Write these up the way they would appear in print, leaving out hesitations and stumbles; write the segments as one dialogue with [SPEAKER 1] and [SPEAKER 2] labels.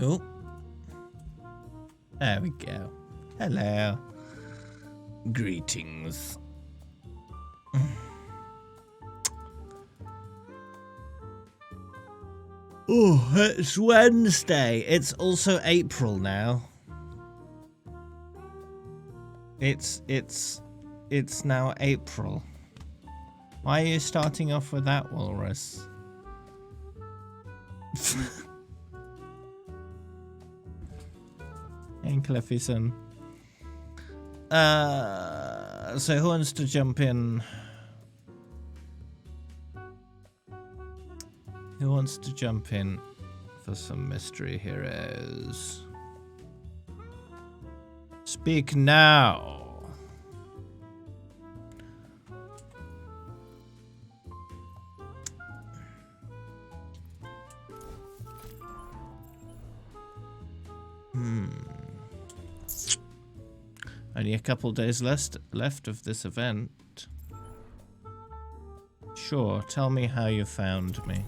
[SPEAKER 1] Oh. There we go. Hello. Greetings. Oh, it's Wednesday. It's also April now. It's now April. Why are you starting off with that, Walrus? And Cliffyson. So who wants to jump in? Who wants to jump in for some Mystery Heroes? Speak now. Only a couple days left of this event. Sure, tell me how you found me.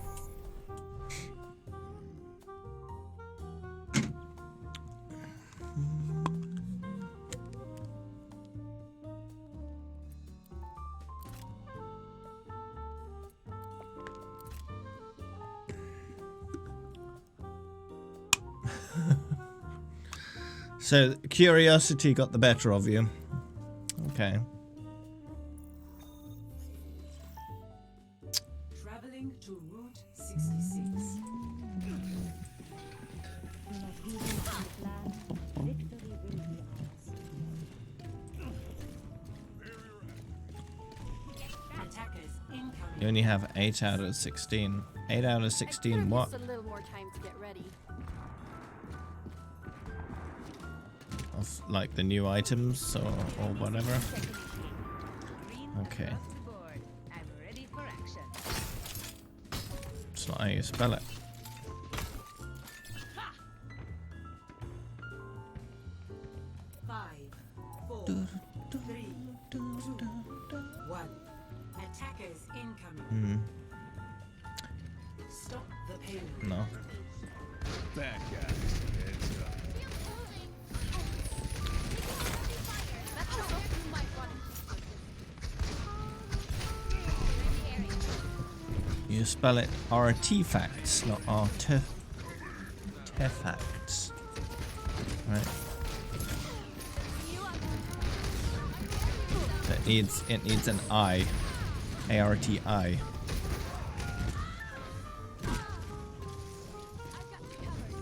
[SPEAKER 1] So, curiosity got the better of you. Okay.
[SPEAKER 2] Traveling to Route 66. Attackers incoming.
[SPEAKER 1] You only have 8 out of 16. 8 out of 16 what?
[SPEAKER 3] Just a little more time to get ready.
[SPEAKER 1] Of like the new items or whatever. Okay. It's not how you spell it.
[SPEAKER 2] Five, 4, 3, 2, 1. Attackers incoming. Stop the payload.
[SPEAKER 1] No.
[SPEAKER 4] That guy. Heads up.
[SPEAKER 1] You spell it artifacts, not artifacts. Right. It needs an I. A-R-T-I.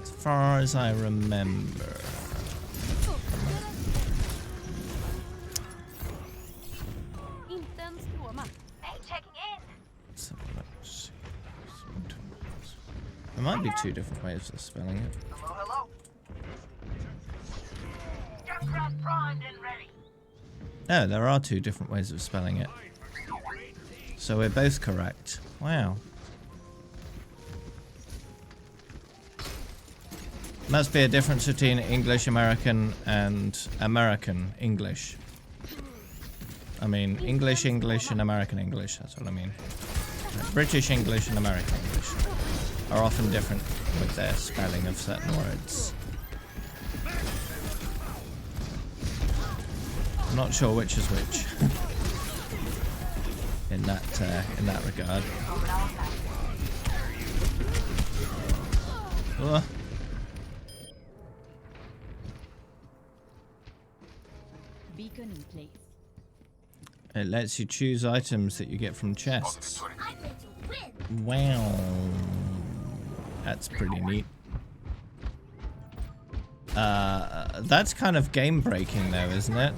[SPEAKER 1] As far as I remember. There might be 2 different ways of spelling it.
[SPEAKER 5] Hello. Junkrat primed and ready.
[SPEAKER 1] No, there are 2 different ways of spelling it. So we're both correct. Wow. Must be a difference between English American and American English. I mean, English English and American English, that's what I mean. British English and American English are often different with their spelling of certain words. I'm not sure which is which in that regard. Oh.
[SPEAKER 3] Beacon in place.
[SPEAKER 1] It lets you choose items that you get from chests. Wow. That's pretty neat. That's kind of game breaking though, isn't it?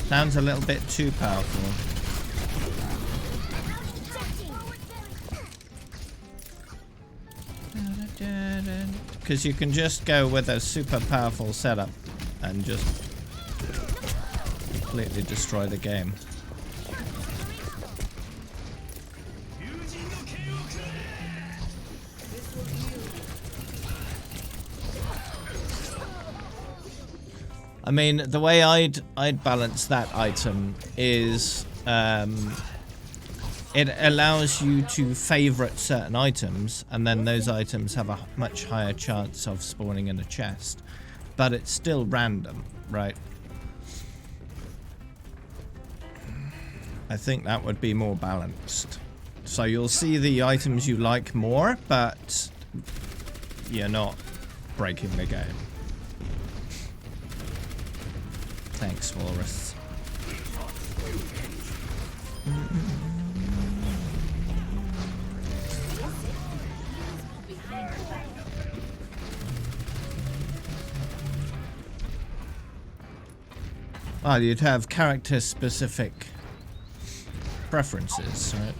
[SPEAKER 1] Sounds a little bit too powerful. Because you can just go with a super powerful setup and just completely destroy the game. I mean, the way I'd balance that item is it allows you to favorite certain items, and then those items have a much higher chance of spawning in a chest. But it's still random, right? I think that would be more balanced. So you'll see the items you like more, but you're not breaking the game. Thanks, Walrus. Well, you'd have character-specific preferences, right?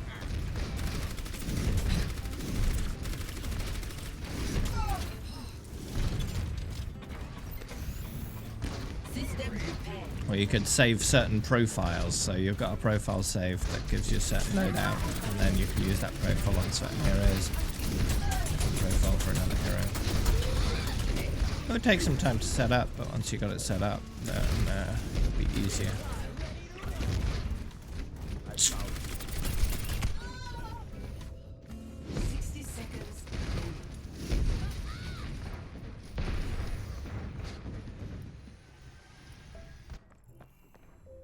[SPEAKER 1] Or you could save certain profiles, so you've got a profile saved that gives you a certain loadout, and then you can use that profile on certain heroes. Profile for another hero. It would take some time to set up, but once you got it set up, then it'll be easier.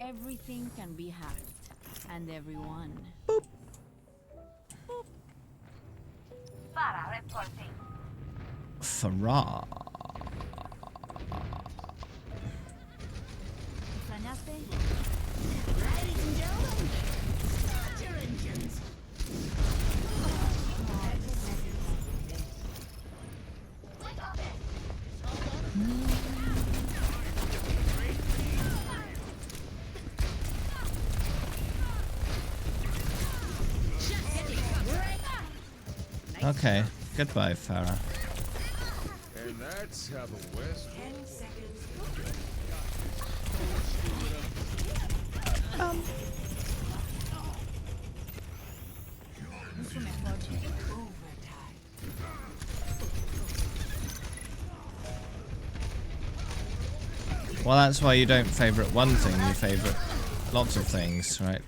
[SPEAKER 3] Everything can be hacked, and everyone.
[SPEAKER 5] Farah reporting.
[SPEAKER 1] Farah.
[SPEAKER 3] ¿Extrañaste?
[SPEAKER 5] Ladies and gentlemen, start your engines.
[SPEAKER 1] Okay, goodbye, Farah.
[SPEAKER 4] And that's how the West.
[SPEAKER 2] 10 seconds. Overtime.
[SPEAKER 1] Well, that's why you don't favorite one thing, you favorite lots of things, right?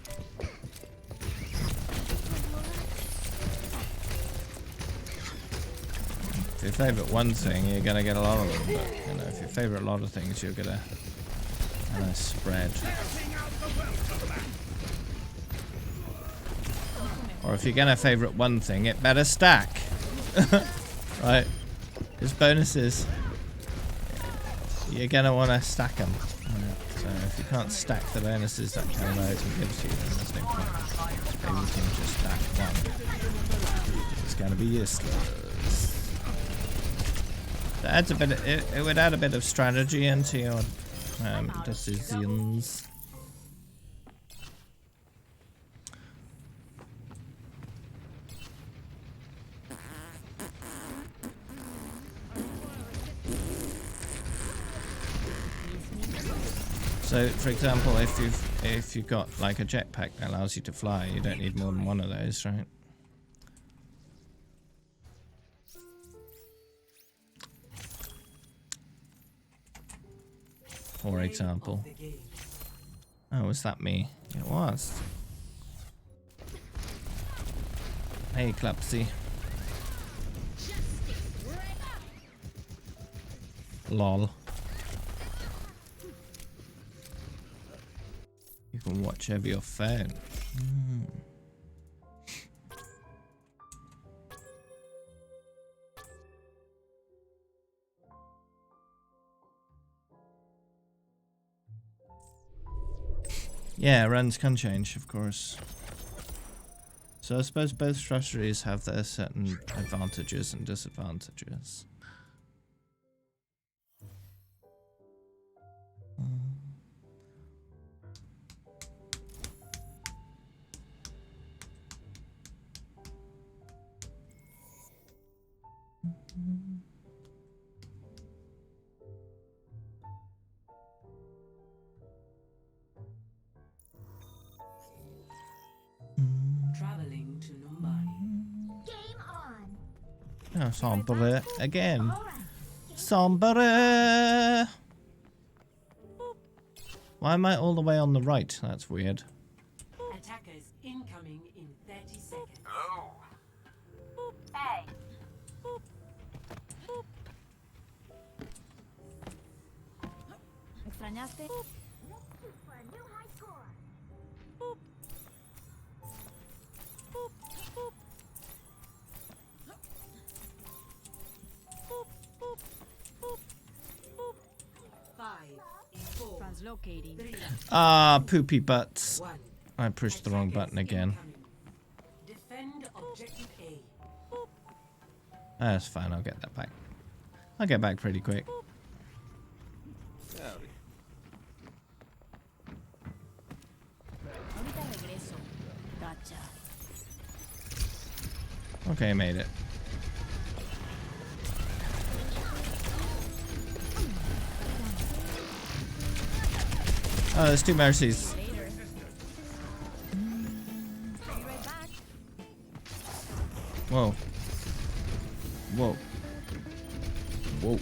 [SPEAKER 1] If you favorite one thing, you're gonna get a lot of them, but you know, if you favorite a lot of things, you're gonna spread. Or if you're gonna favorite one thing, it better stack. Right? Because bonuses, you're gonna want to stack them. So if you can't stack the bonuses that kind of item gives you, then there's no point. Everything just stack one. It's gonna be useless. That adds a bit. It would add a bit of strategy into your decisions. So, for example, if you've got like a jetpack that allows you to fly, you don't need more than one of those, right? For example. Oh, was that me? It was. Hey, Clupsy. Lol. You can watch over your phone. Yeah, runs can change, of course. So I suppose both strategies have their certain advantages and disadvantages.
[SPEAKER 2] Traveling to Numbani.
[SPEAKER 5] Game on.
[SPEAKER 1] Oh, Sombre again. Sombre! Why am I all the way on the right? That's weird.
[SPEAKER 2] Attackers incoming in 30 seconds.
[SPEAKER 5] Hey.
[SPEAKER 3] ¿Extrañaste?
[SPEAKER 5] Let's shoot for a new high score.
[SPEAKER 2] 5, 4,
[SPEAKER 3] Translocating.
[SPEAKER 2] 3,
[SPEAKER 1] Ah, poopy butts.
[SPEAKER 2] 1.
[SPEAKER 1] I pushed the wrong button again.
[SPEAKER 2] Defend objective A.
[SPEAKER 1] That's fine, I'll get that back. I'll get back pretty quick.
[SPEAKER 4] Howdy.
[SPEAKER 3] Ahorita regreso. Gotcha.
[SPEAKER 1] Okay, made it. Oh, there's two mercies.
[SPEAKER 3] Later. Be right back.
[SPEAKER 1] Whoa. Whoa. Whoa.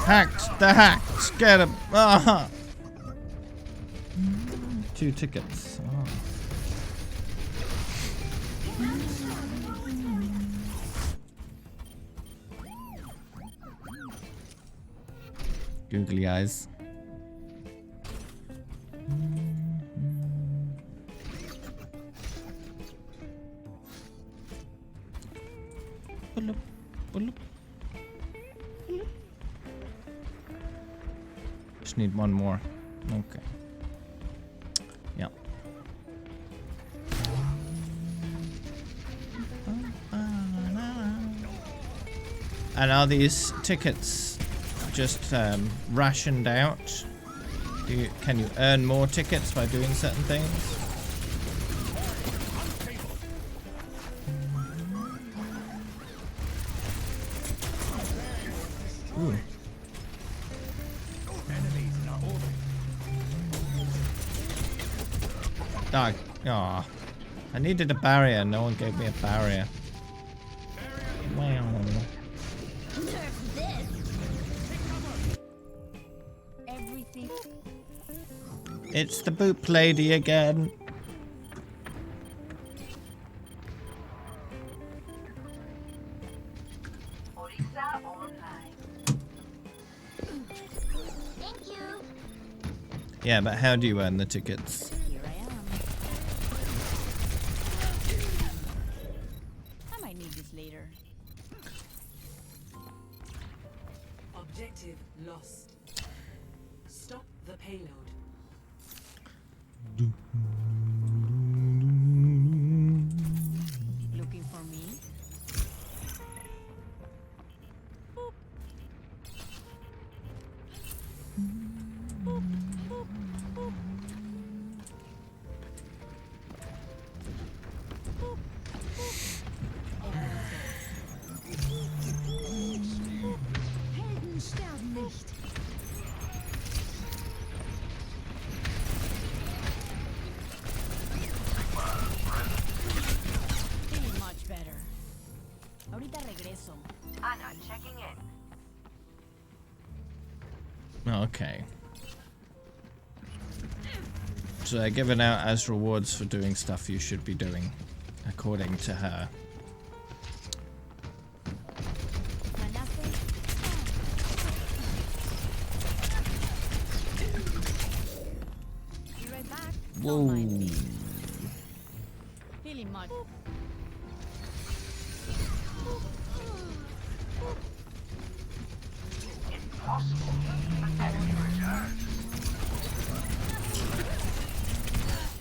[SPEAKER 1] Hacked! The hacks! Get him! Ah! 2 tickets. Oh. Googly eyes. Pull up, pull up. Just need one more. Okay. Yeah. And are these tickets just rationed out? Can you earn more tickets by doing certain things? Ooh. Dog. Aw. I needed a barrier. No one gave me a barrier. Wow.
[SPEAKER 3] Everything.
[SPEAKER 1] It's the boop lady again.
[SPEAKER 5] Orisa online. Thank you.
[SPEAKER 1] Yeah, but how do you earn the tickets?
[SPEAKER 3] Here I am. I might need this later.
[SPEAKER 2] Objective lost. Stop the payload.
[SPEAKER 3] Looking for me?
[SPEAKER 5] Helden sterben nicht.
[SPEAKER 3] Feeling much better. Ahorita regreso.
[SPEAKER 5] Ana checking in.
[SPEAKER 1] Okay. So they're given out as rewards for doing stuff you should be doing, according to her.
[SPEAKER 3] ¿Extrañaste? Be right back.
[SPEAKER 1] Whoa.
[SPEAKER 3] Don't mind me. Feeling much.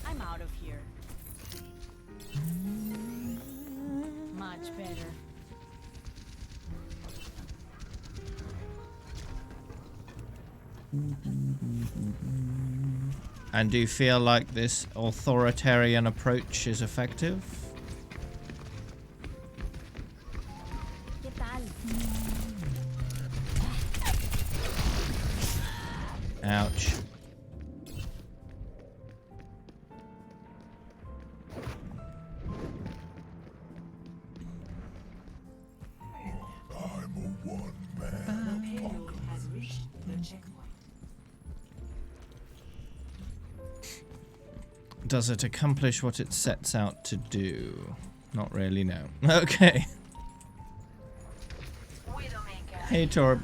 [SPEAKER 3] I'm out of here. Much better.
[SPEAKER 1] And do you feel like this authoritarian approach is effective? Does it accomplish what it sets out to do? Not really, no. Okay. Hey, Torb.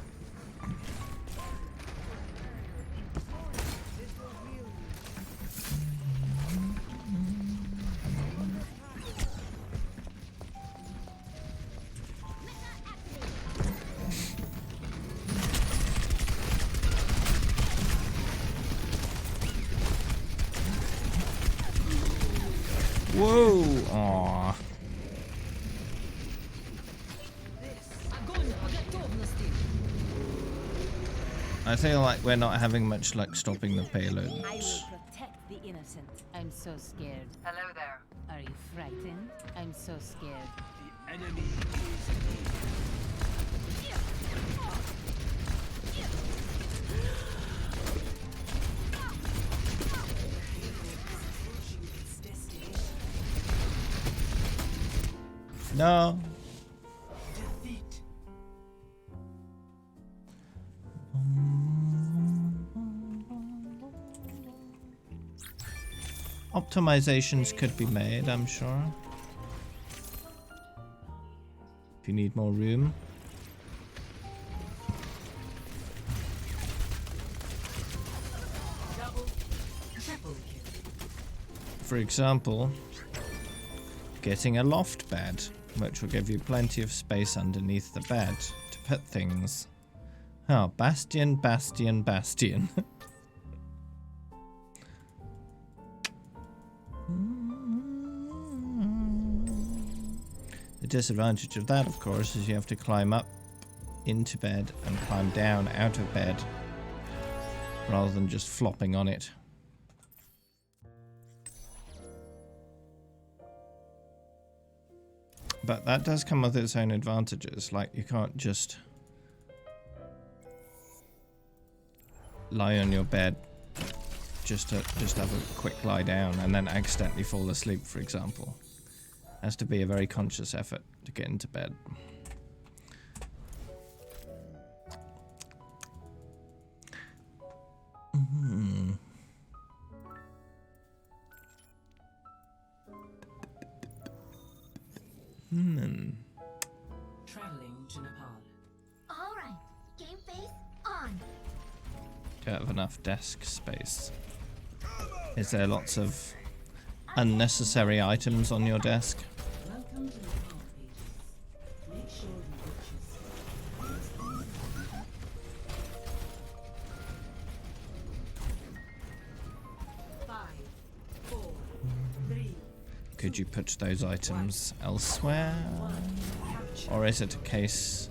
[SPEAKER 1] Whoa! Aww. I feel like we're not having much luck stopping the payloads.
[SPEAKER 6] I will protect the innocent. I'm so scared.
[SPEAKER 2] Hello there.
[SPEAKER 6] Are you frightened? I'm so scared.
[SPEAKER 4] The enemy is
[SPEAKER 2] Its destination.
[SPEAKER 1] No.
[SPEAKER 2] Defeat.
[SPEAKER 1] Optimizations could be made, I'm sure. If you need more room.
[SPEAKER 2] Double. Triple kill.
[SPEAKER 1] For example, getting a loft bed, which will give you plenty of space underneath the bed to put things. Oh, Bastion, Bastion, Bastion. The disadvantage of that, of course, is you have to climb up into bed and climb down out of bed rather than just flopping on it. But that does come with its own advantages. Like, you can't just lie on your bed just have a quick lie down and then accidentally fall asleep, for example. Has to be a very conscious effort to get into bed.
[SPEAKER 2] Traveling to Nepal.
[SPEAKER 5] All right, game face on.
[SPEAKER 1] Don't have enough desk space. Is there lots of unnecessary items on your desk?
[SPEAKER 2] Welcome to Nepal, pages. Make sure you purchase. 5, 4, 3.
[SPEAKER 1] Could you put those items elsewhere? Or is it a case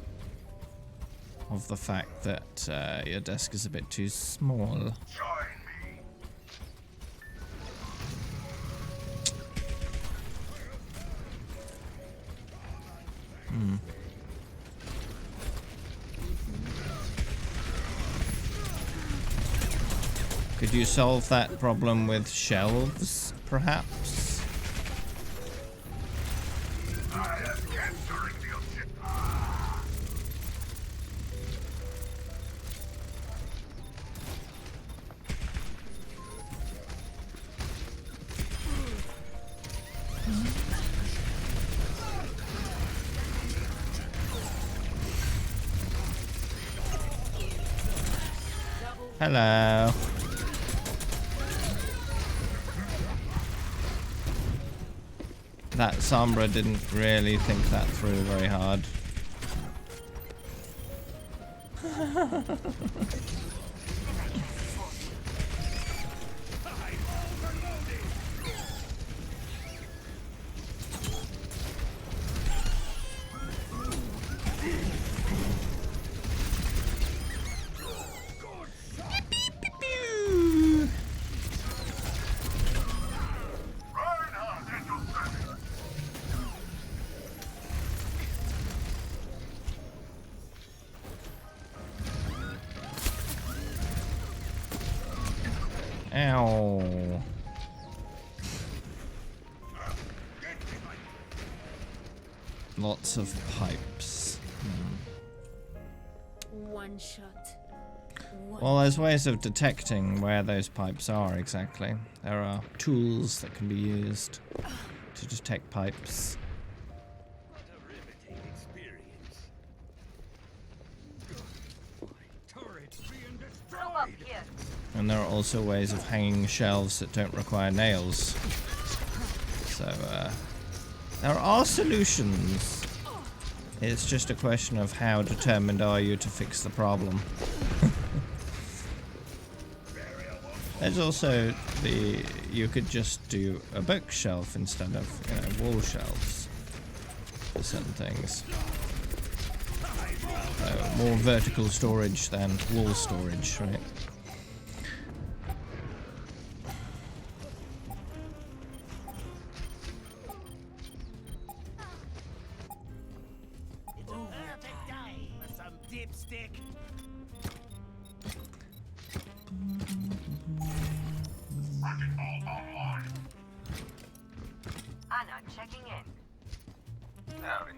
[SPEAKER 1] of the fact that your desk is a bit too small? Could you solve that problem with shelves, perhaps? Hello. That Sombra didn't really think that through very hard. Ow. Lots of pipes.
[SPEAKER 3] One shot.
[SPEAKER 1] Well, there's ways of detecting where those pipes are exactly. There are tools that can be used to detect pipes.
[SPEAKER 4] What a riveting experience. My turret's being destroyed.
[SPEAKER 1] And there are also ways of hanging shelves that don't require nails. So, there are solutions. It's just a question of how determined are you to fix the problem. There's also you could just do a bookshelf instead of, wall shelves for certain things. More vertical storage than wall storage, right?
[SPEAKER 4] It's a perfect day for some dipstick.
[SPEAKER 5] Anna checking in.
[SPEAKER 4] Howdy.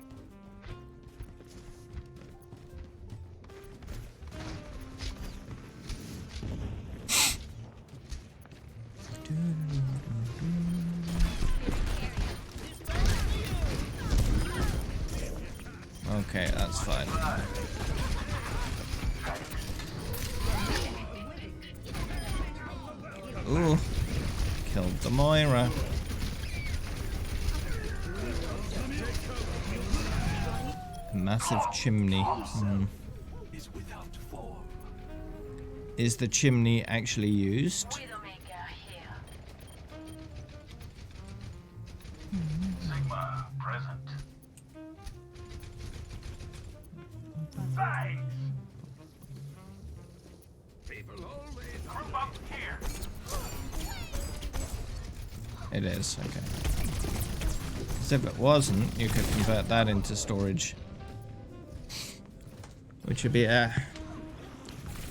[SPEAKER 1] Okay, that's fine. Ooh, killed the Moira. A massive chimney.
[SPEAKER 4] Is without form.
[SPEAKER 1] Is the chimney actually used?
[SPEAKER 5] Widowmaker here.
[SPEAKER 4] Sigma present. Thanks. People always group up here.
[SPEAKER 1] It is, okay. Because if it wasn't, you could convert that into storage. Which would be a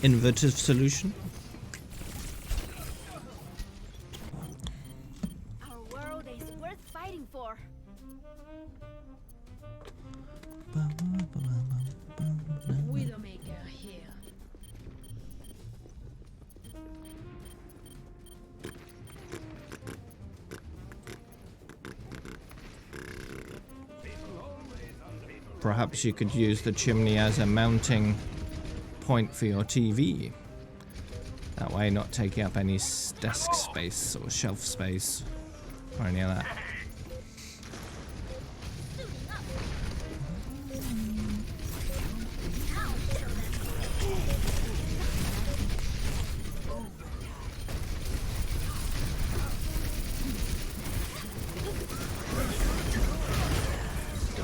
[SPEAKER 1] innovative solution.
[SPEAKER 3] Our world is worth fighting for. Widowmaker here.
[SPEAKER 1] Perhaps you could use the chimney as a mounting point for your TV. That way, not taking up any desk space or shelf space or any of that.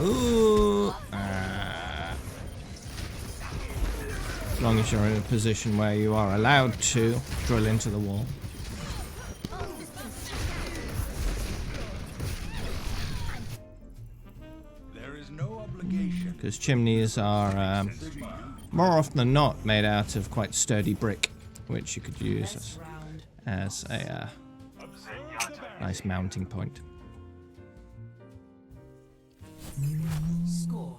[SPEAKER 1] Ooh. As long as you're in a position where you are allowed to drill into the wall.
[SPEAKER 4] There is no obligation.
[SPEAKER 1] Because chimneys are more often than not made out of quite sturdy brick, which you could use as a nice mounting point.
[SPEAKER 2] Score.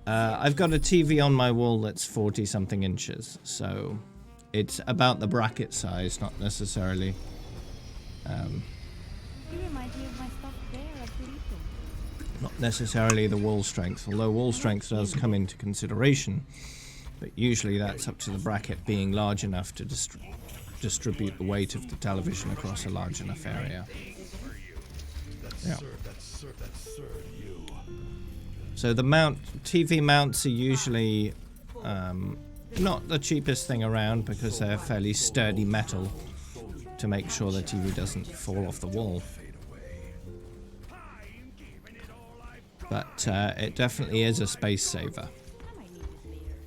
[SPEAKER 1] I've got a TV on my wall that's 40 something inches, so it's about the bracket size, not necessarily.
[SPEAKER 3] You remind me of my stuffed bear at Burrito.
[SPEAKER 1] Not necessarily the wall strength, although wall strength does come into consideration, but usually that's up to the bracket being large enough to distribute the weight of the television across a large enough area. Yeah. So the TV mounts are usually not the cheapest thing around because they're fairly sturdy metal to make sure the TV doesn't fall off the wall. But it definitely is a space saver.
[SPEAKER 3] I might need this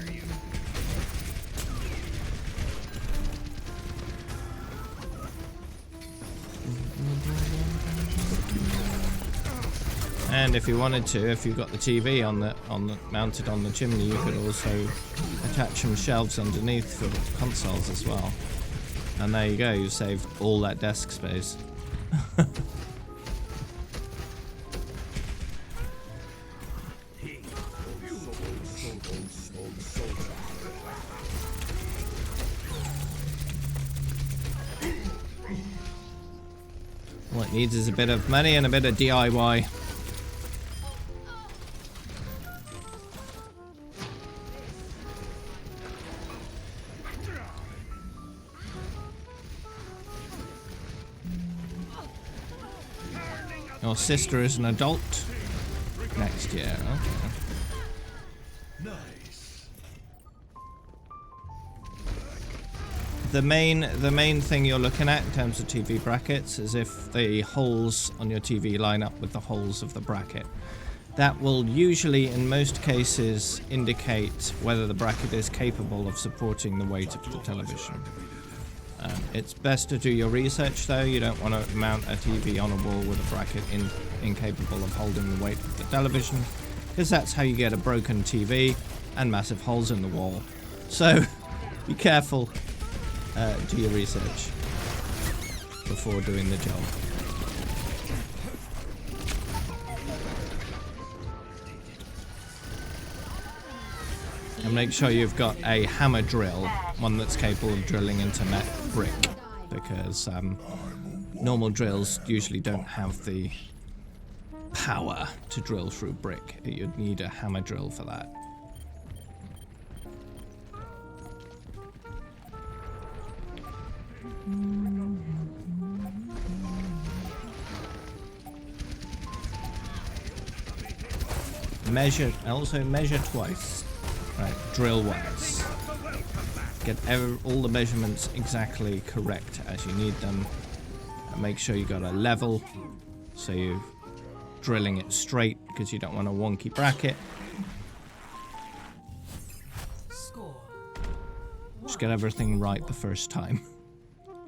[SPEAKER 3] later.
[SPEAKER 1] And if you wanted to, if you've got the TV mounted on the chimney, you could also attach some shelves underneath for consoles as well. And there you go, you saved all that desk space. All it needs is a bit of money and a bit of DIY. Your sister is an adult next year. Okay.
[SPEAKER 4] Nice.
[SPEAKER 1] The main thing you're looking at in terms of TV brackets is if the holes on your TV line up with the holes of the bracket. That will usually, in most cases, indicate whether the bracket is capable of supporting the weight of the television. It's best to do your research though. You don't want to mount a TV on a wall with a bracket incapable of holding the weight of the television, because that's how you get a broken TV and massive holes in the wall. So be careful, do your research before doing the job. And make sure you've got a hammer drill, one that's capable of drilling into brick, because normal drills usually don't have the power to drill through brick. You'd need a hammer drill for that. Also measure twice. Right, drill once. Get all the measurements exactly correct as you need them. And make sure you got a level, so you're drilling it straight, because you don't want a wonky bracket.
[SPEAKER 2] Score.
[SPEAKER 1] Just get everything right the first time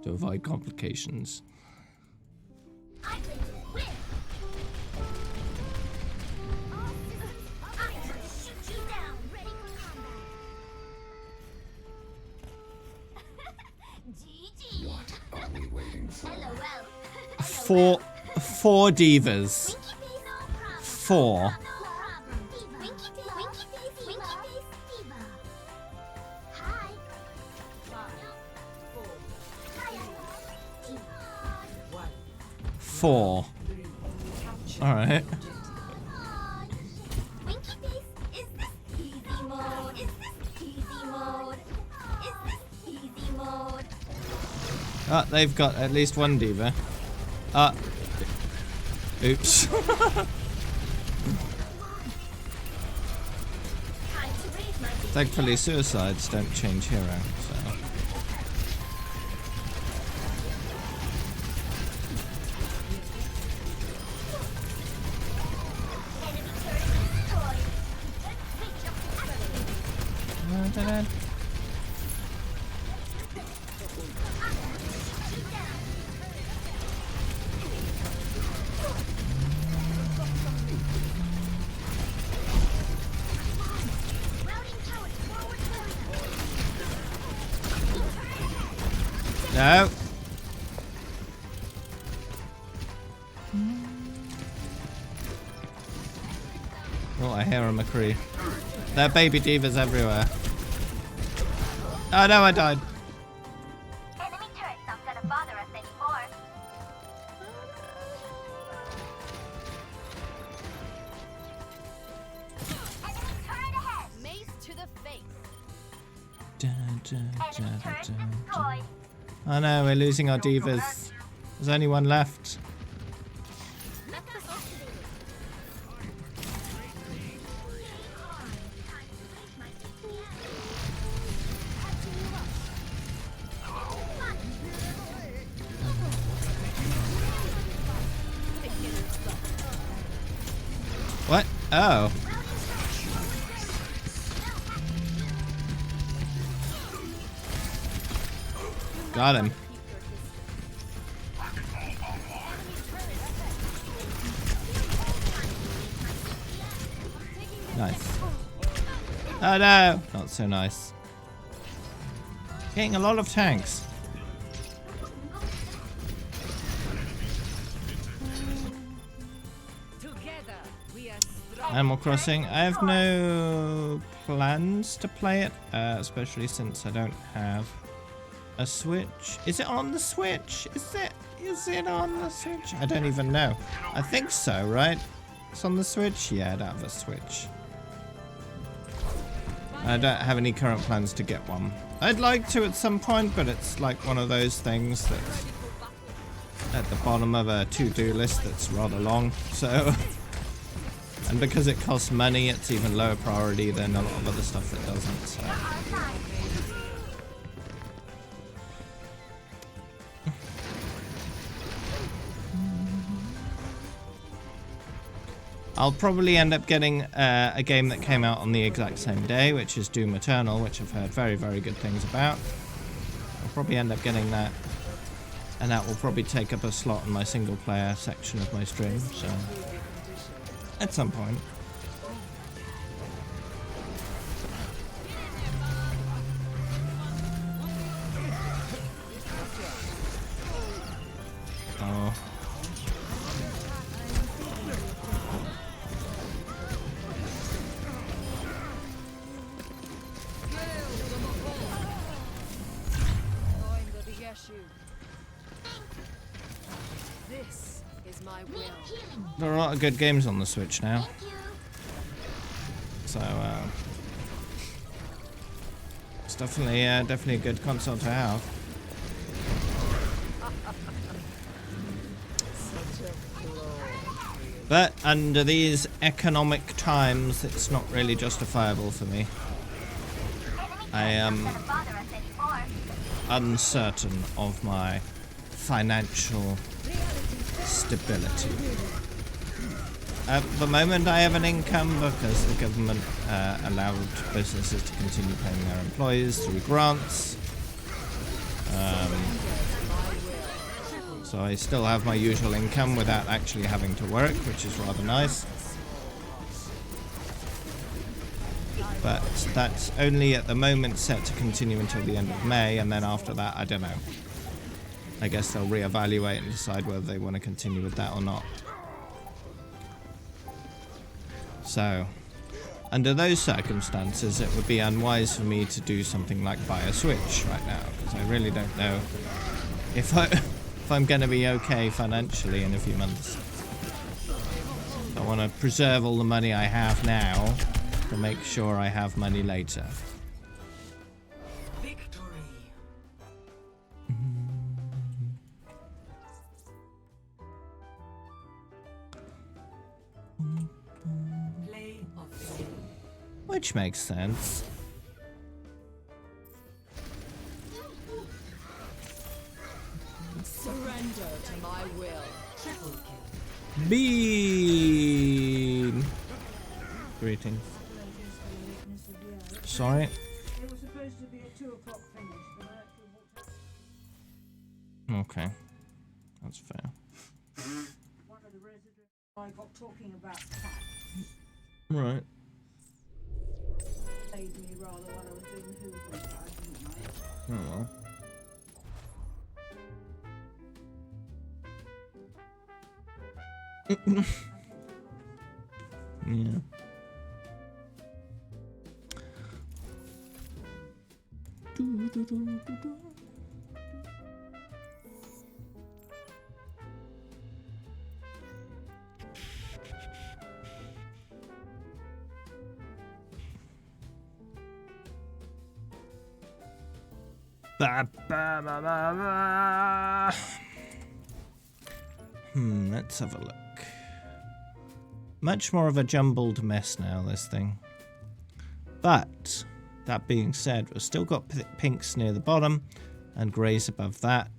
[SPEAKER 1] to avoid complications.
[SPEAKER 5] I think you win. All systems, I will shoot you down. Ready for combat. GG.
[SPEAKER 4] What are we waiting for?
[SPEAKER 5] LOL.
[SPEAKER 1] Four divas.
[SPEAKER 5] Winky face, no problem.
[SPEAKER 1] Four.
[SPEAKER 5] No problem. Diva. Winky face, diva. Hi. Hi.
[SPEAKER 1] 4. Alright.
[SPEAKER 5] Winky face, is this easy mode? Is this easy mode? Is this easy mode?
[SPEAKER 1] Ah, they've got at least one diva. Oops.
[SPEAKER 5] Time to raise my
[SPEAKER 1] Thankfully, suicides don't change hero, so.
[SPEAKER 5] enemy turret destroyed. Reach up to activate. Routing towers forward
[SPEAKER 1] No. Oh, I hear a McCree. There are baby divas everywhere. Oh no, I died.
[SPEAKER 5] Enemy turret's not gonna bother us anymore. Enemy turret ahead.
[SPEAKER 6] Mace to the face.
[SPEAKER 5] Enemy turret destroyed.
[SPEAKER 1] Oh no, we're losing our divas. There's only one left. What? Oh. Got him. Nice. Oh no! Not so nice. Getting a lot of tanks.
[SPEAKER 6] Together we are strong.
[SPEAKER 1] Animal Crossing. I have no plans to play it, especially since I don't have a Switch. Is it on the Switch? Is it? Is it on the Switch? I don't even know. I think so, right? It's on the Switch? Yeah, I don't have a Switch. I don't have any current plans to get one. I'd like to at some point, but it's like one of those things that's at the bottom of a to-do list that's rather long. So, and because it costs money, it's even lower priority than a lot of other stuff that doesn't. So. I'll probably end up getting a game that came out on the exact same day, which is Doom Eternal, which I've heard very, very good things about. I'll probably end up getting that, and that will probably take up a slot in my single player section of my stream, so at some point. Oh.
[SPEAKER 6] This is my will.
[SPEAKER 1] There are a lot of good games on the Switch now. So, it's definitely a good console to have. But under these economic times, it's not really justifiable for me. I am uncertain of my financial stability. At the moment, I have an income because the government allowed businesses to continue paying their employees through grants. So I still have my usual income without actually having to work, which is rather nice. But that's only at the moment set to continue until the end of May, and then after that, I don't know. I guess they'll reevaluate and decide whether they want to continue with that or not. So, under those circumstances, it would be unwise for me to do something like buy a Switch right now, because I really don't know if I'm going to be okay financially in a few months. I want to preserve all the money I have now to make sure I have money later. Which makes sense.
[SPEAKER 6] Surrender to my will. Triple kill.
[SPEAKER 1] Bean. Greetings. Sorry.
[SPEAKER 7] It was supposed to be a 2 o'clock finish, but I actually walked
[SPEAKER 1] Okay. That's fair.
[SPEAKER 7] one of the residents I got talking about cats.
[SPEAKER 1] Right.
[SPEAKER 7] Saved me rather while I was doing the Hoover, but I didn't know.
[SPEAKER 1] Oh well. Yeah. Let's have a look. Much more of a jumbled mess now, this thing. But, that being said, we've still got pinks near the bottom and greys above that.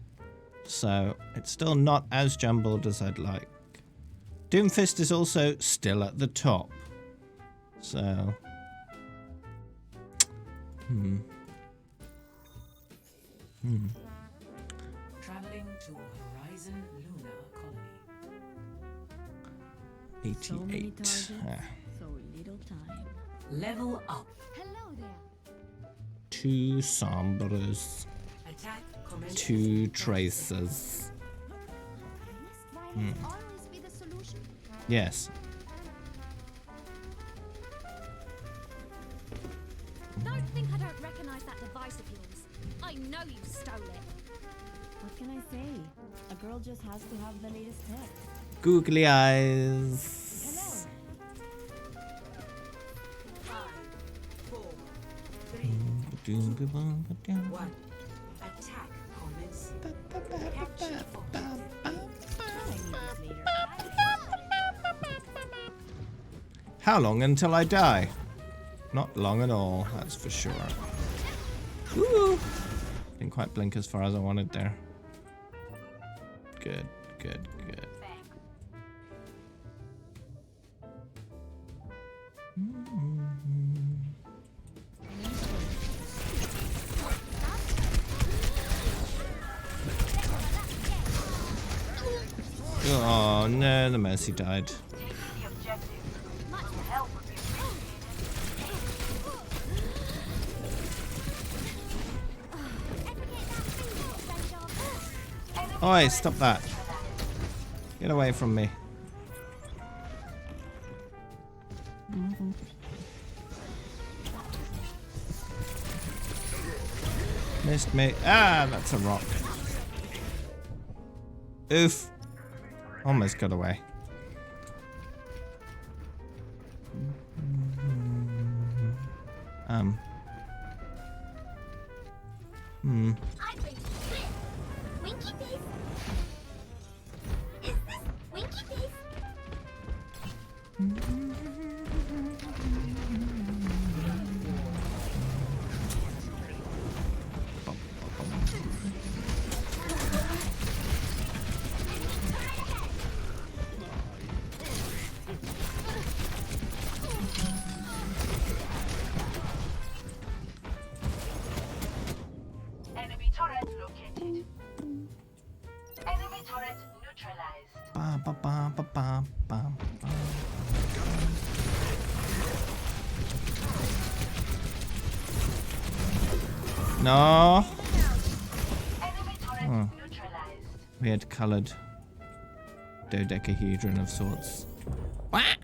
[SPEAKER 1] So, it's still not as jumbled as I'd like. Doomfist is also still at the top. So...
[SPEAKER 2] Traveling to Horizon Lunar Colony.
[SPEAKER 1] 88.
[SPEAKER 3] So little time.
[SPEAKER 2] Level up.
[SPEAKER 5] Hello there.
[SPEAKER 1] 2 Sombras.
[SPEAKER 2] Attack commences.
[SPEAKER 1] 2 Tracers.
[SPEAKER 5] Must violence always be the solution?
[SPEAKER 1] Yes.
[SPEAKER 5] Don't think I don't recognize that device of yours. I know you stole it.
[SPEAKER 3] What can I say? A girl just has to have the latest tech.
[SPEAKER 1] Googly eyes.
[SPEAKER 3] Hello.
[SPEAKER 2] 5, 4, 3, 1. Attack commencing. Capture objective.
[SPEAKER 3] I need this later.
[SPEAKER 1] How long until I die? Not long at all, that's for sure. Woo! Didn't quite blink as far as I wanted there. Good, good, good. Oh no, the Mercy died. Oi, stop that. Get away from me. Missed me. Ah, that's a rock. Oof. Almost got away.
[SPEAKER 5] I'm ready to win. Winky face. Is this Winky face?
[SPEAKER 8] Enemy turret located. Enemy turret neutralized.
[SPEAKER 1] Ba, ba, ba, ba, ba, ba, ba. No.
[SPEAKER 8] Enemy turret neutralized.
[SPEAKER 1] Weird coloured dodecahedron of sorts. Wah!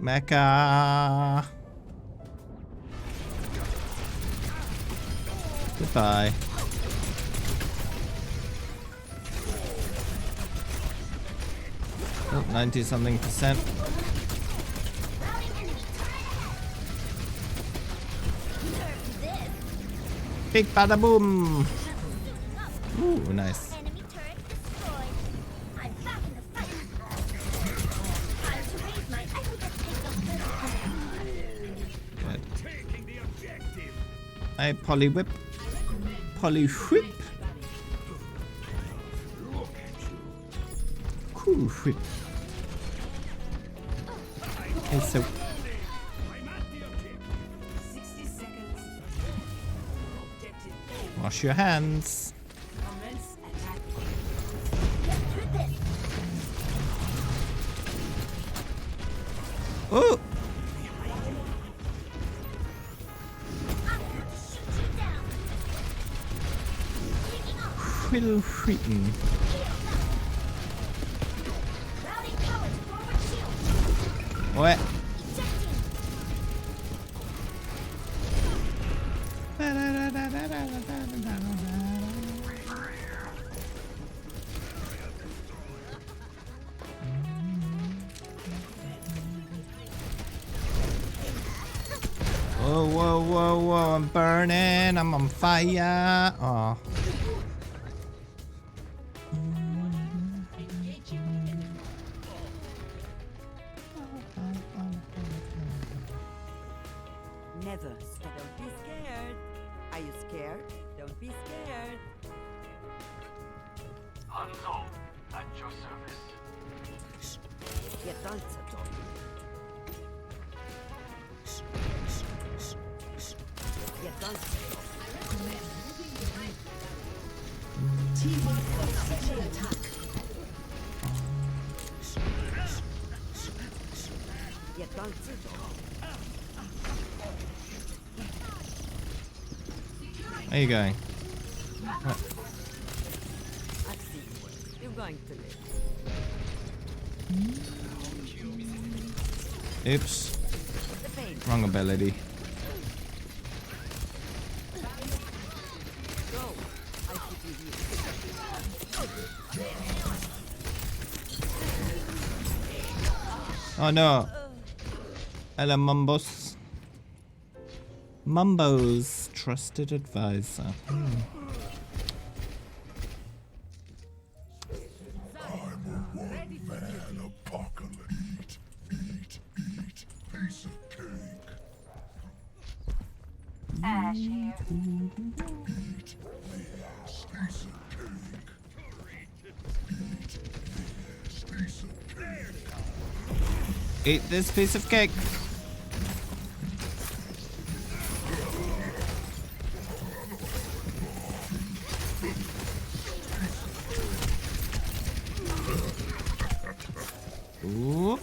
[SPEAKER 1] Mecha. Goodbye. Oh, 90 something %. Big bada boom. Ooh, nice.
[SPEAKER 5] Enemy turret destroyed. I'm back in the fight. Time to raise my
[SPEAKER 1] Good.
[SPEAKER 4] Taking the objective.
[SPEAKER 1] Hey, Polly Whip. Polly Whip. Cool Whip. Okay, so
[SPEAKER 4] I'm at the objective.
[SPEAKER 2] 60 seconds. Objective A.
[SPEAKER 1] wash your hands.
[SPEAKER 2] Commence attack.
[SPEAKER 1] Oh, Will Wheaton. What? Whoa, whoa, whoa, whoa, I'm burning, I'm on fire. Oh.
[SPEAKER 9] Never stop. Don't be scared. Are you scared? Don't be scared.
[SPEAKER 4] Hanzo, at your service.
[SPEAKER 9] Get answered. Get answered. Get answered.
[SPEAKER 1] Where you going?
[SPEAKER 9] I see. You're going to live.
[SPEAKER 1] Oops.
[SPEAKER 9] The pain.
[SPEAKER 1] Wrong ability. Oh no. Hello, Mumbos. Mumbo's trusted advisor.
[SPEAKER 8] Ash here.
[SPEAKER 1] Eat this piece of cake. Oop.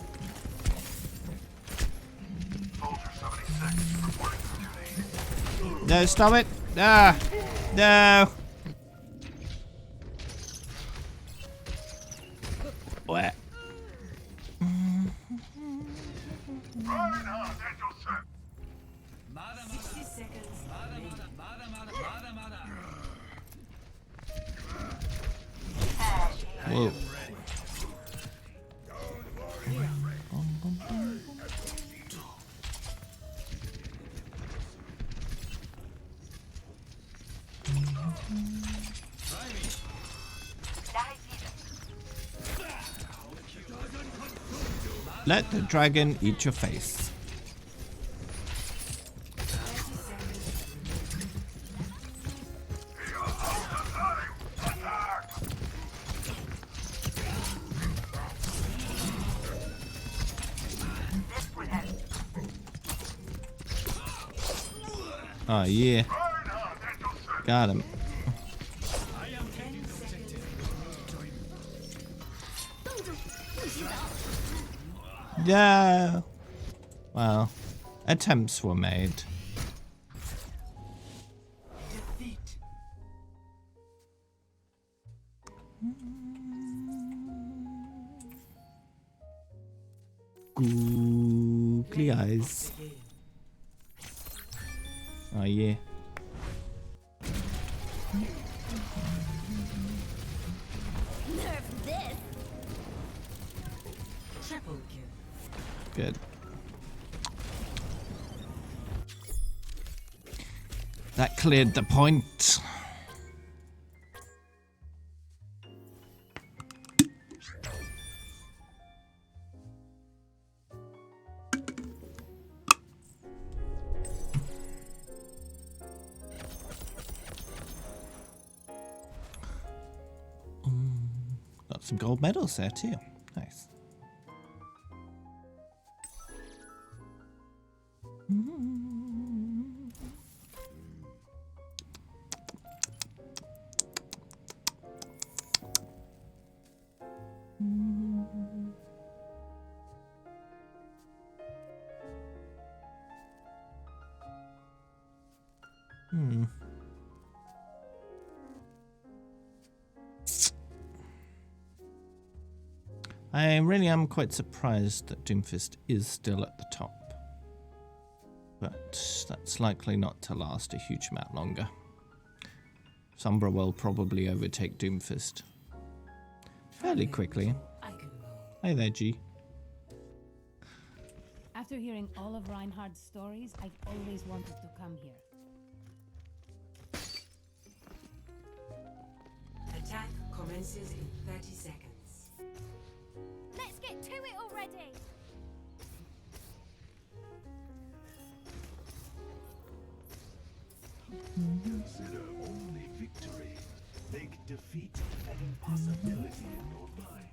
[SPEAKER 1] No, stop it. Ah, no. What?
[SPEAKER 4] Reinhardt at your service.
[SPEAKER 2] 60 seconds.
[SPEAKER 1] Whoa. Let the dragon eat your face. Oh yeah. Got him. Yeah. Well, attempts were made. Googly eyes. Oh yeah.
[SPEAKER 5] Nerf this.
[SPEAKER 2] Triple kill.
[SPEAKER 1] Good. That cleared the point. Got some gold medals there too. Nice. I really am quite surprised that Doomfist is still at the top. But that's likely not to last a huge amount longer. Sombra will probably overtake Doomfist fairly quickly.
[SPEAKER 2] I can move.
[SPEAKER 1] Hey there, G.
[SPEAKER 3] After hearing all of Reinhardt's stories, I've always wanted to come here.
[SPEAKER 2] Attack commences in 30 seconds.
[SPEAKER 5] Let's get to it already.
[SPEAKER 4] Consider only victory. Make defeat an impossibility in your mind.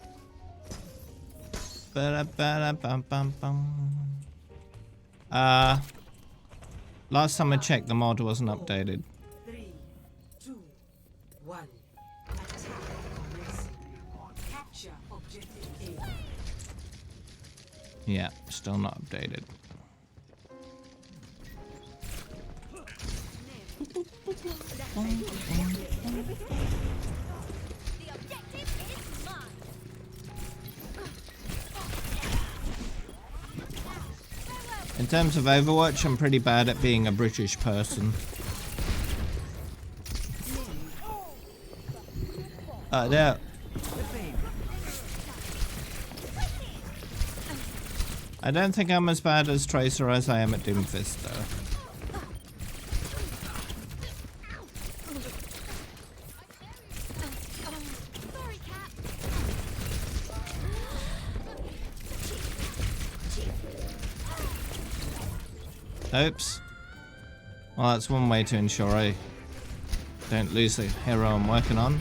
[SPEAKER 1] Last time I checked, the mod wasn't updated.
[SPEAKER 2] 3, 2, 1. Attack commencing. Capture objective A.
[SPEAKER 1] Yeah, still not updated.
[SPEAKER 5] The objective is mine.
[SPEAKER 1] In terms of Overwatch, I'm pretty bad at being a British person. No. I don't think I'm as bad as Tracer as I am at Doomfist, though. Oops. Well, that's one way to ensure I don't lose the hero I'm working on.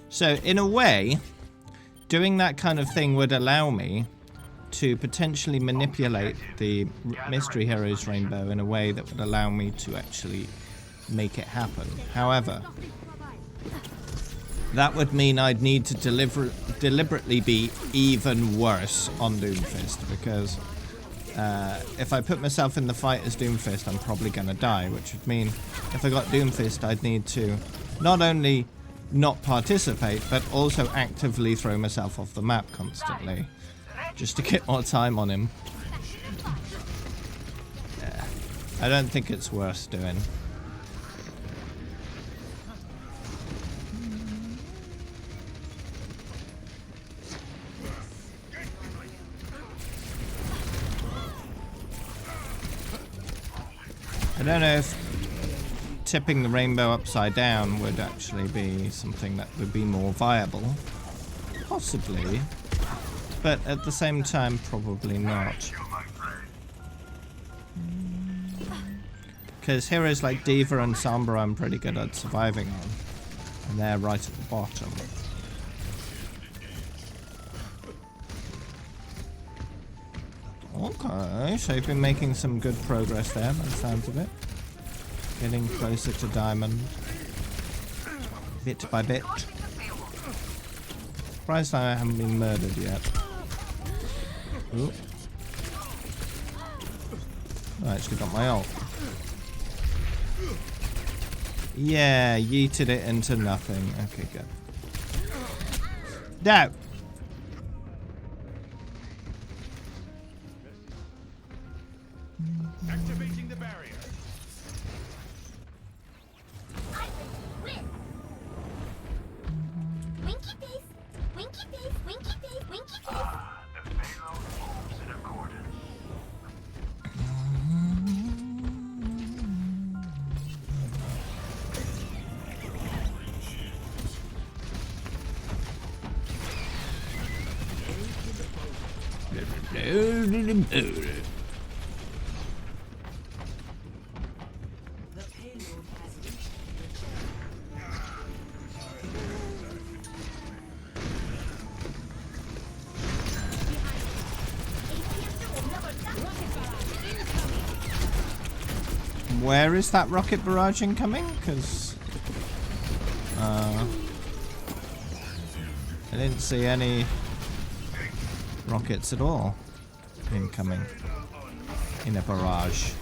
[SPEAKER 1] So, in a way, doing that kind of thing would allow me to potentially manipulate the Mystery Heroes Rainbow in a way that would allow me to actually make it happen. However, that would mean I'd need to deliberately be even worse on Doomfist, because if I put myself in the fight as Doomfist, I'm probably gonna die, which would mean if I got Doomfist, I'd need to not only not participate, but also actively throw myself off the map constantly, just to get more time on him. Yeah. I don't think it's worth doing. I don't know if tipping the rainbow upside down would actually be something that would be more viable. Possibly. But at the same time, probably not. Because heroes like D.Va and Sombra I'm pretty good at surviving on. And they're right at the bottom. Okay, so you've been making some good progress there by the sounds of it. Getting closer to diamond. Bit by bit. Surprised I haven't been murdered yet. Ooh. I actually got my ult. Yeah, yeeted it into nothing. Okay, good. No!
[SPEAKER 4] Activating the barrier.
[SPEAKER 5] Winky face, winky face, winky face, winky face.
[SPEAKER 4] The payload moves in accordance.
[SPEAKER 2] The payload has reached
[SPEAKER 1] Where is that rocket barrage incoming? Because I didn't see any rockets at all incoming in a barrage.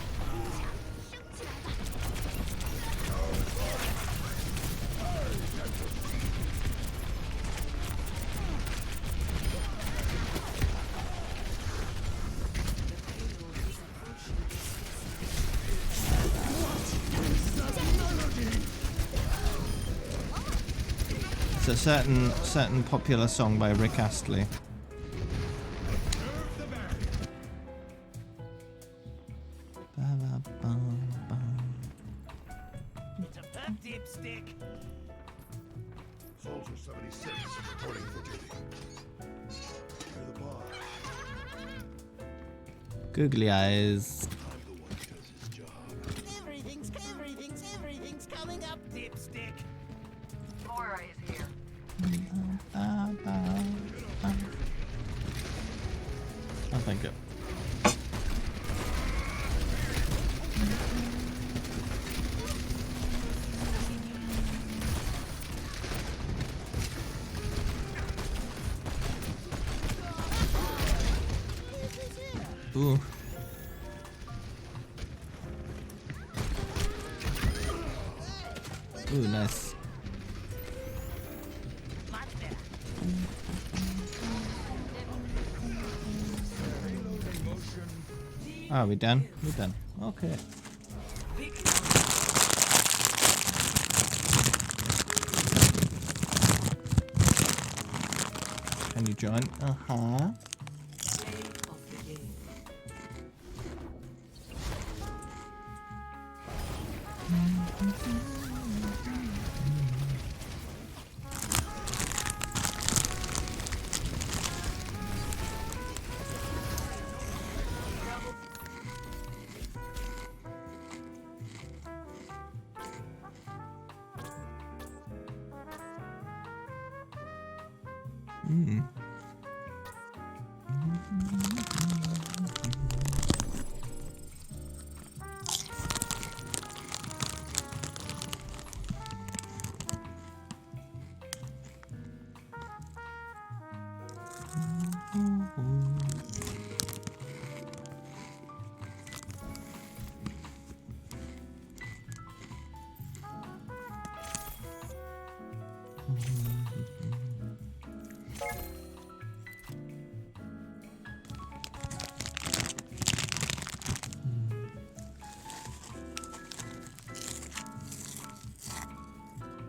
[SPEAKER 1] It's a certain popular song by Rick Astley.
[SPEAKER 4] Soldier 76 reporting for duty. Clear the bar.
[SPEAKER 1] Googly eyes.
[SPEAKER 4] I'm the one who does his job.
[SPEAKER 6] Everything's coming up, dipstick. Moira is here.
[SPEAKER 1] I think it. Ooh. Ooh, nice. Oh, we done? We're done. Okay. Can you join? Uh-huh.
[SPEAKER 2] Play of the game.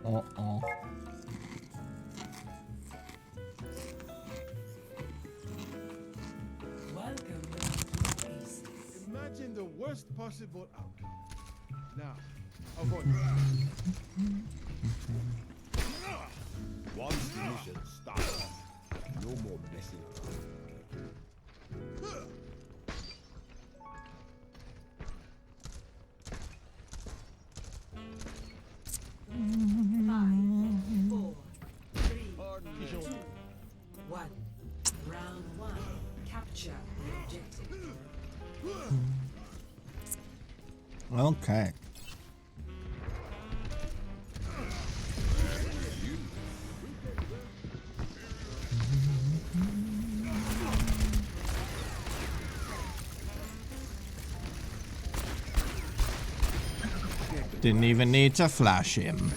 [SPEAKER 1] Uh-oh.
[SPEAKER 2] Welcome to Aces.
[SPEAKER 4] Imagine the worst possible outcome. Now, avoid. Once the mission starts, no more messing around.
[SPEAKER 2] Five, four, three, two, one. Round one. Capture the objective.
[SPEAKER 1] Okay. Didn't even need to flash him.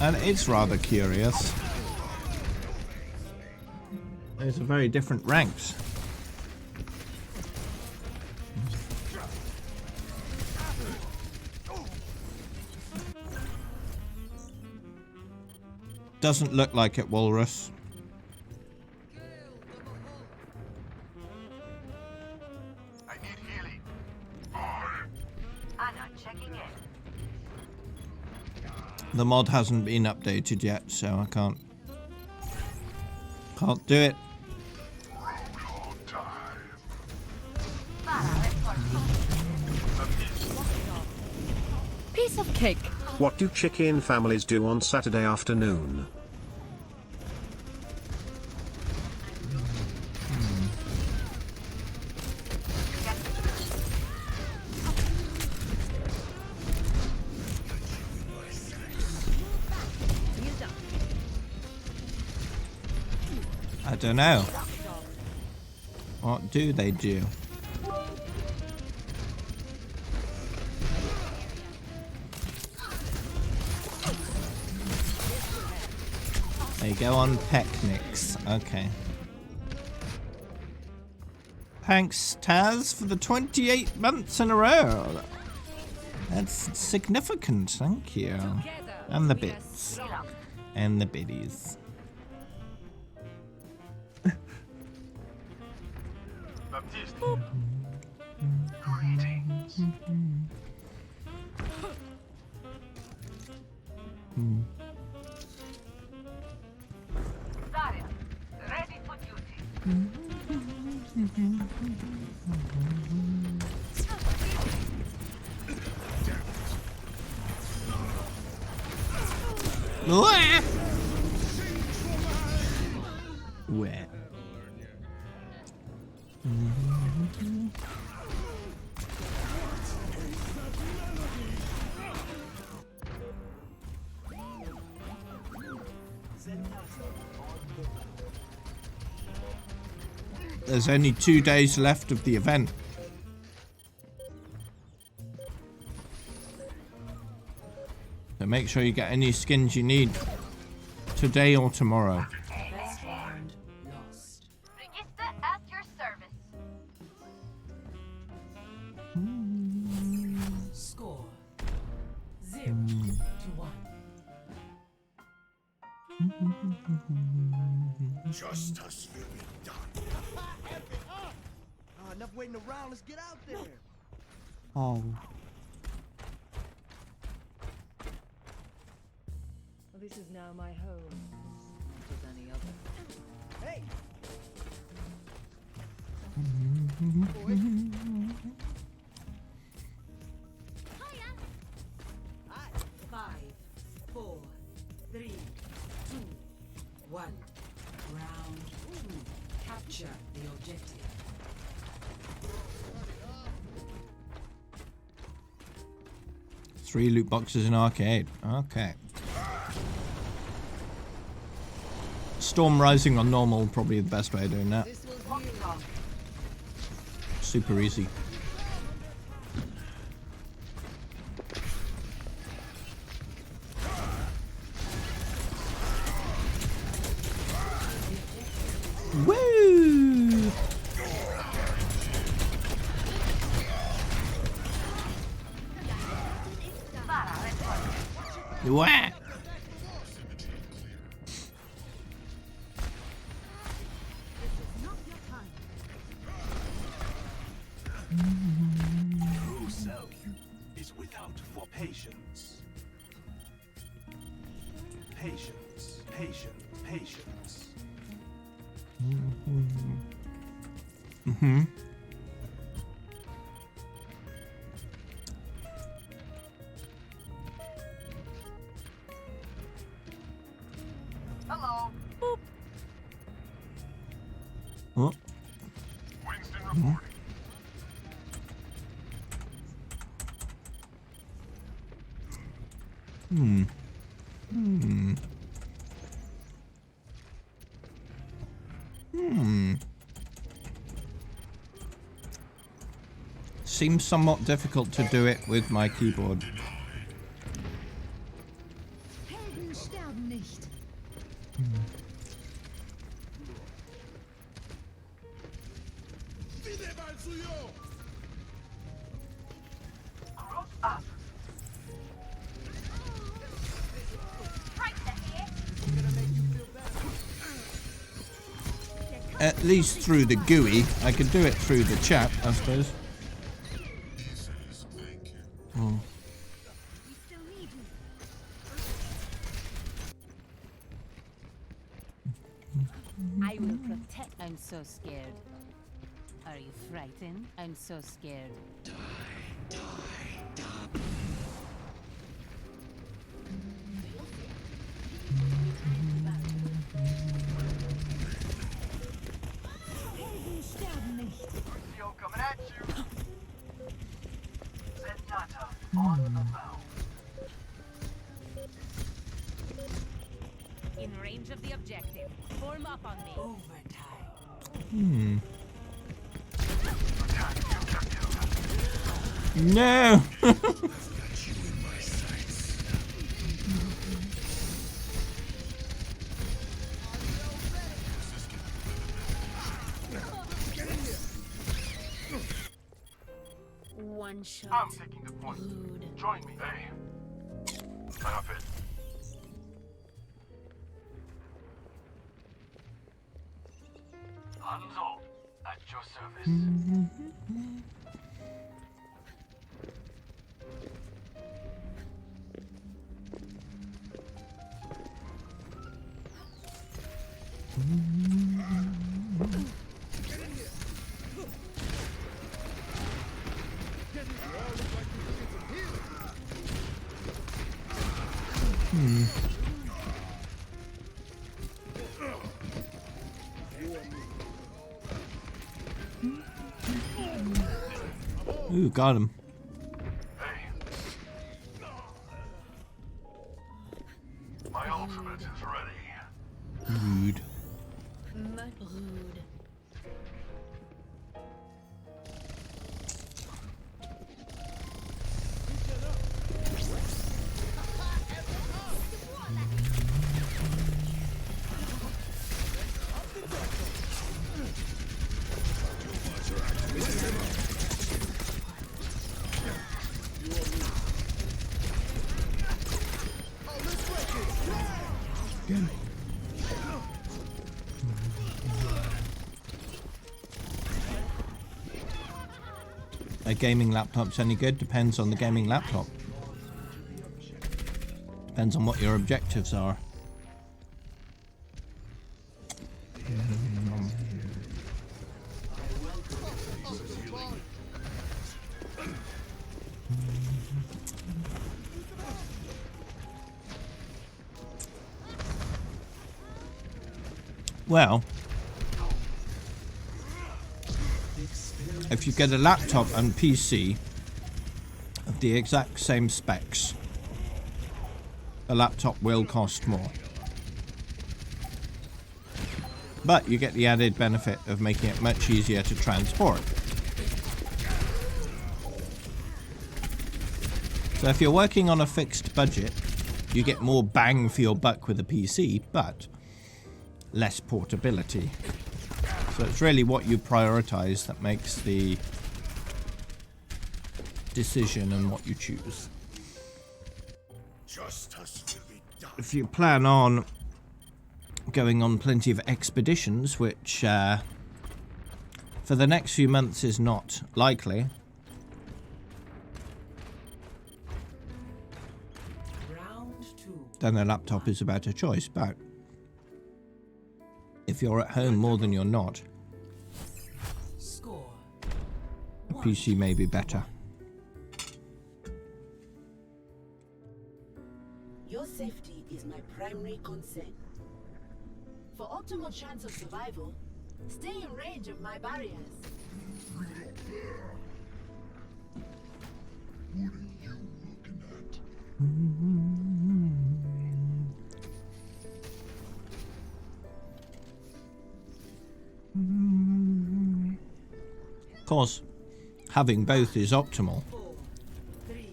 [SPEAKER 1] And it's rather curious. Those are very different ranks. Doesn't look like it, Walrus.
[SPEAKER 6] I need healing.
[SPEAKER 8] I'm not checking in.
[SPEAKER 1] The mod hasn't been updated yet, so I can't do it.
[SPEAKER 10] Piece of cake.
[SPEAKER 11] What do chicken families do on Saturday afternoon?
[SPEAKER 1] I don't know. What do they do? They go on picnics. Okay. Thanks, Taz, for the 28 months in a row. That's significant. Thank you. And the bits. And the biddies.
[SPEAKER 6] Baptiste. Greetings.
[SPEAKER 8] Zarya, ready for duty.
[SPEAKER 1] Wah! Where? There's only 2 days left of the event. So make sure you get any skins you need today or tomorrow.
[SPEAKER 2] Best round lost.
[SPEAKER 5] Register at your service.
[SPEAKER 4] Justice will be done.
[SPEAKER 6] Enough waiting around. Let's get out there.
[SPEAKER 1] Oh.
[SPEAKER 2] This is now my home. As any other.
[SPEAKER 6] Hey.
[SPEAKER 2] Hi. 5, 4, 3, 2, 1. Round 2. Capture the objective.
[SPEAKER 1] Three loot boxes in arcade. Okay. Storm Rising on normal, probably the best way of doing that.
[SPEAKER 2] This will heal.
[SPEAKER 1] Super easy. Woo! What?
[SPEAKER 4] True self is without for patience. Patience, patience, patience.
[SPEAKER 1] Mm-hmm.
[SPEAKER 6] Hello.
[SPEAKER 1] Oh.
[SPEAKER 4] Winston reporting.
[SPEAKER 1] Hmm. Hmm. Hmm. Seems somewhat difficult to do it with my keyboard.
[SPEAKER 3] Helden sterben nicht.
[SPEAKER 1] At least through the GUI. I could do it through the chat, I suppose. Oh.
[SPEAKER 3] We still need you. I will protect. I'm so scared. Are you frightened? I'm so scared. Helden sterben nicht.
[SPEAKER 6] Yo, coming at you. Zenyatta on the mount.
[SPEAKER 3] In range of the objective. Form up on me.
[SPEAKER 2] Overtime.
[SPEAKER 1] Hmm. No!
[SPEAKER 3] One shot.
[SPEAKER 4] I'm taking the point.
[SPEAKER 3] Rude.
[SPEAKER 4] Join me. Hey. Stop it. Hanzo, at your service.
[SPEAKER 1] Ooh, got him.
[SPEAKER 4] My ultimate is ready.
[SPEAKER 1] Rude.
[SPEAKER 3] Rude.
[SPEAKER 1] a gaming laptop's any good depends on the gaming laptop. Depends on what your objectives are. Well, if you get a laptop and PC of the exact same specs, the laptop will cost more. But you get the added benefit of making it much easier to transport. So if you're working on a fixed budget, you get more bang for your buck with a PC, but less portability. So it's really what you prioritize that makes the decision and what you choose.
[SPEAKER 4] Justice will be done.
[SPEAKER 1] If you plan on going on plenty of expeditions, which for the next few months is not likely,
[SPEAKER 2] Round 2.
[SPEAKER 1] then a laptop is a better choice. But if you're at home more than you're not,
[SPEAKER 2] Score.
[SPEAKER 1] a PC may be better.
[SPEAKER 10] Your safety is my primary concern. For optimal chance of survival, stay in range of my barriers.
[SPEAKER 1] Of course, having both is optimal,
[SPEAKER 2] 4, 3,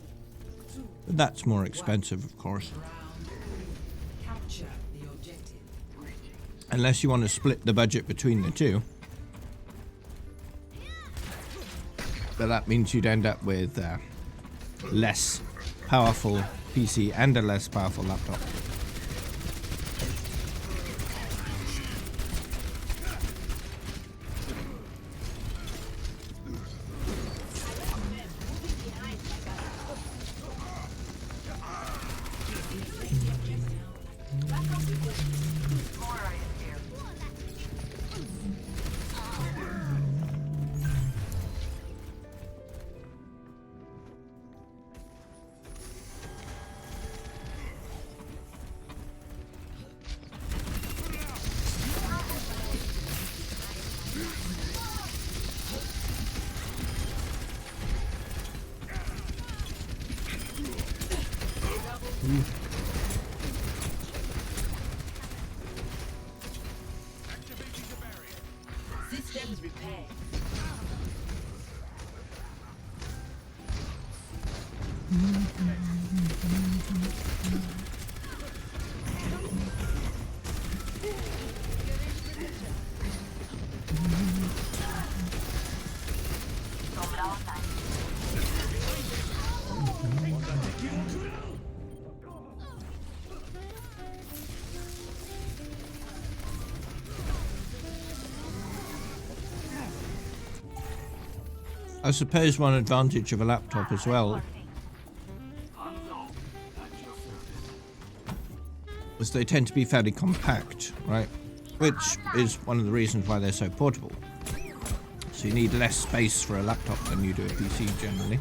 [SPEAKER 2] 2,
[SPEAKER 1] but that's more expensive, of course.
[SPEAKER 2] round 3. Capture the objective.
[SPEAKER 1] Unless you want to split the budget between the two. But that means you'd end up with less powerful PC and a less powerful laptop.
[SPEAKER 8] Mora is here.
[SPEAKER 10] Systems repaired.
[SPEAKER 8] Sombra online.
[SPEAKER 1] I suppose one advantage of a laptop as well is they tend to be fairly compact, right? Which is one of the reasons why they're so portable. So you need less space for a laptop than you do a PC generally.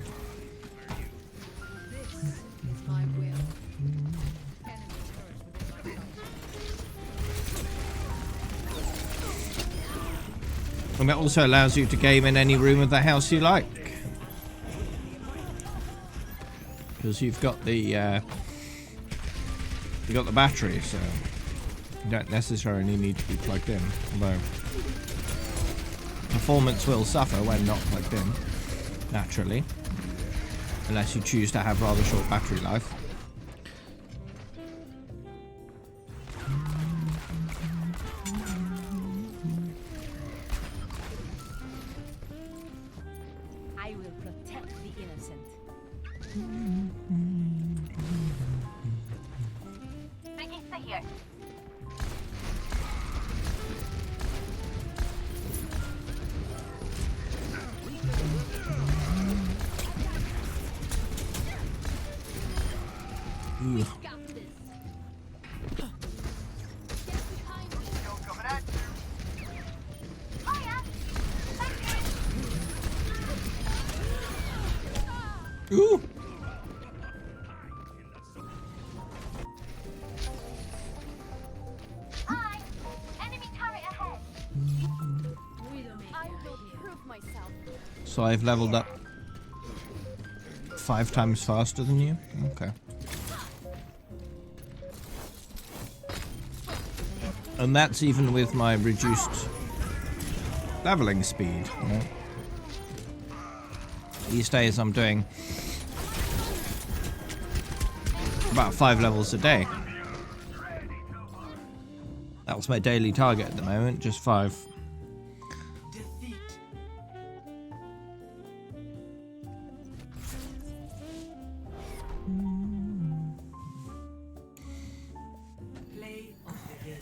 [SPEAKER 1] And it also allows you to game in any room of the house you like, because you've got the battery, so you don't necessarily need to be plugged in. Although performance will suffer when not plugged in, naturally, unless you choose to have rather short battery life.
[SPEAKER 3] I will protect the innocent.
[SPEAKER 8] Regista here.
[SPEAKER 1] Ugh. Ooh.
[SPEAKER 8] Hi! Enemy turret ahead!
[SPEAKER 3] I will prove myself.
[SPEAKER 1] So I've leveled up 5 times faster than you? Okay. And that's even with my reduced leveling speed. You know? These days I'm doing about 5 levels a day. That's my daily target at the moment, just 5.
[SPEAKER 10] Defeat. Play of the game.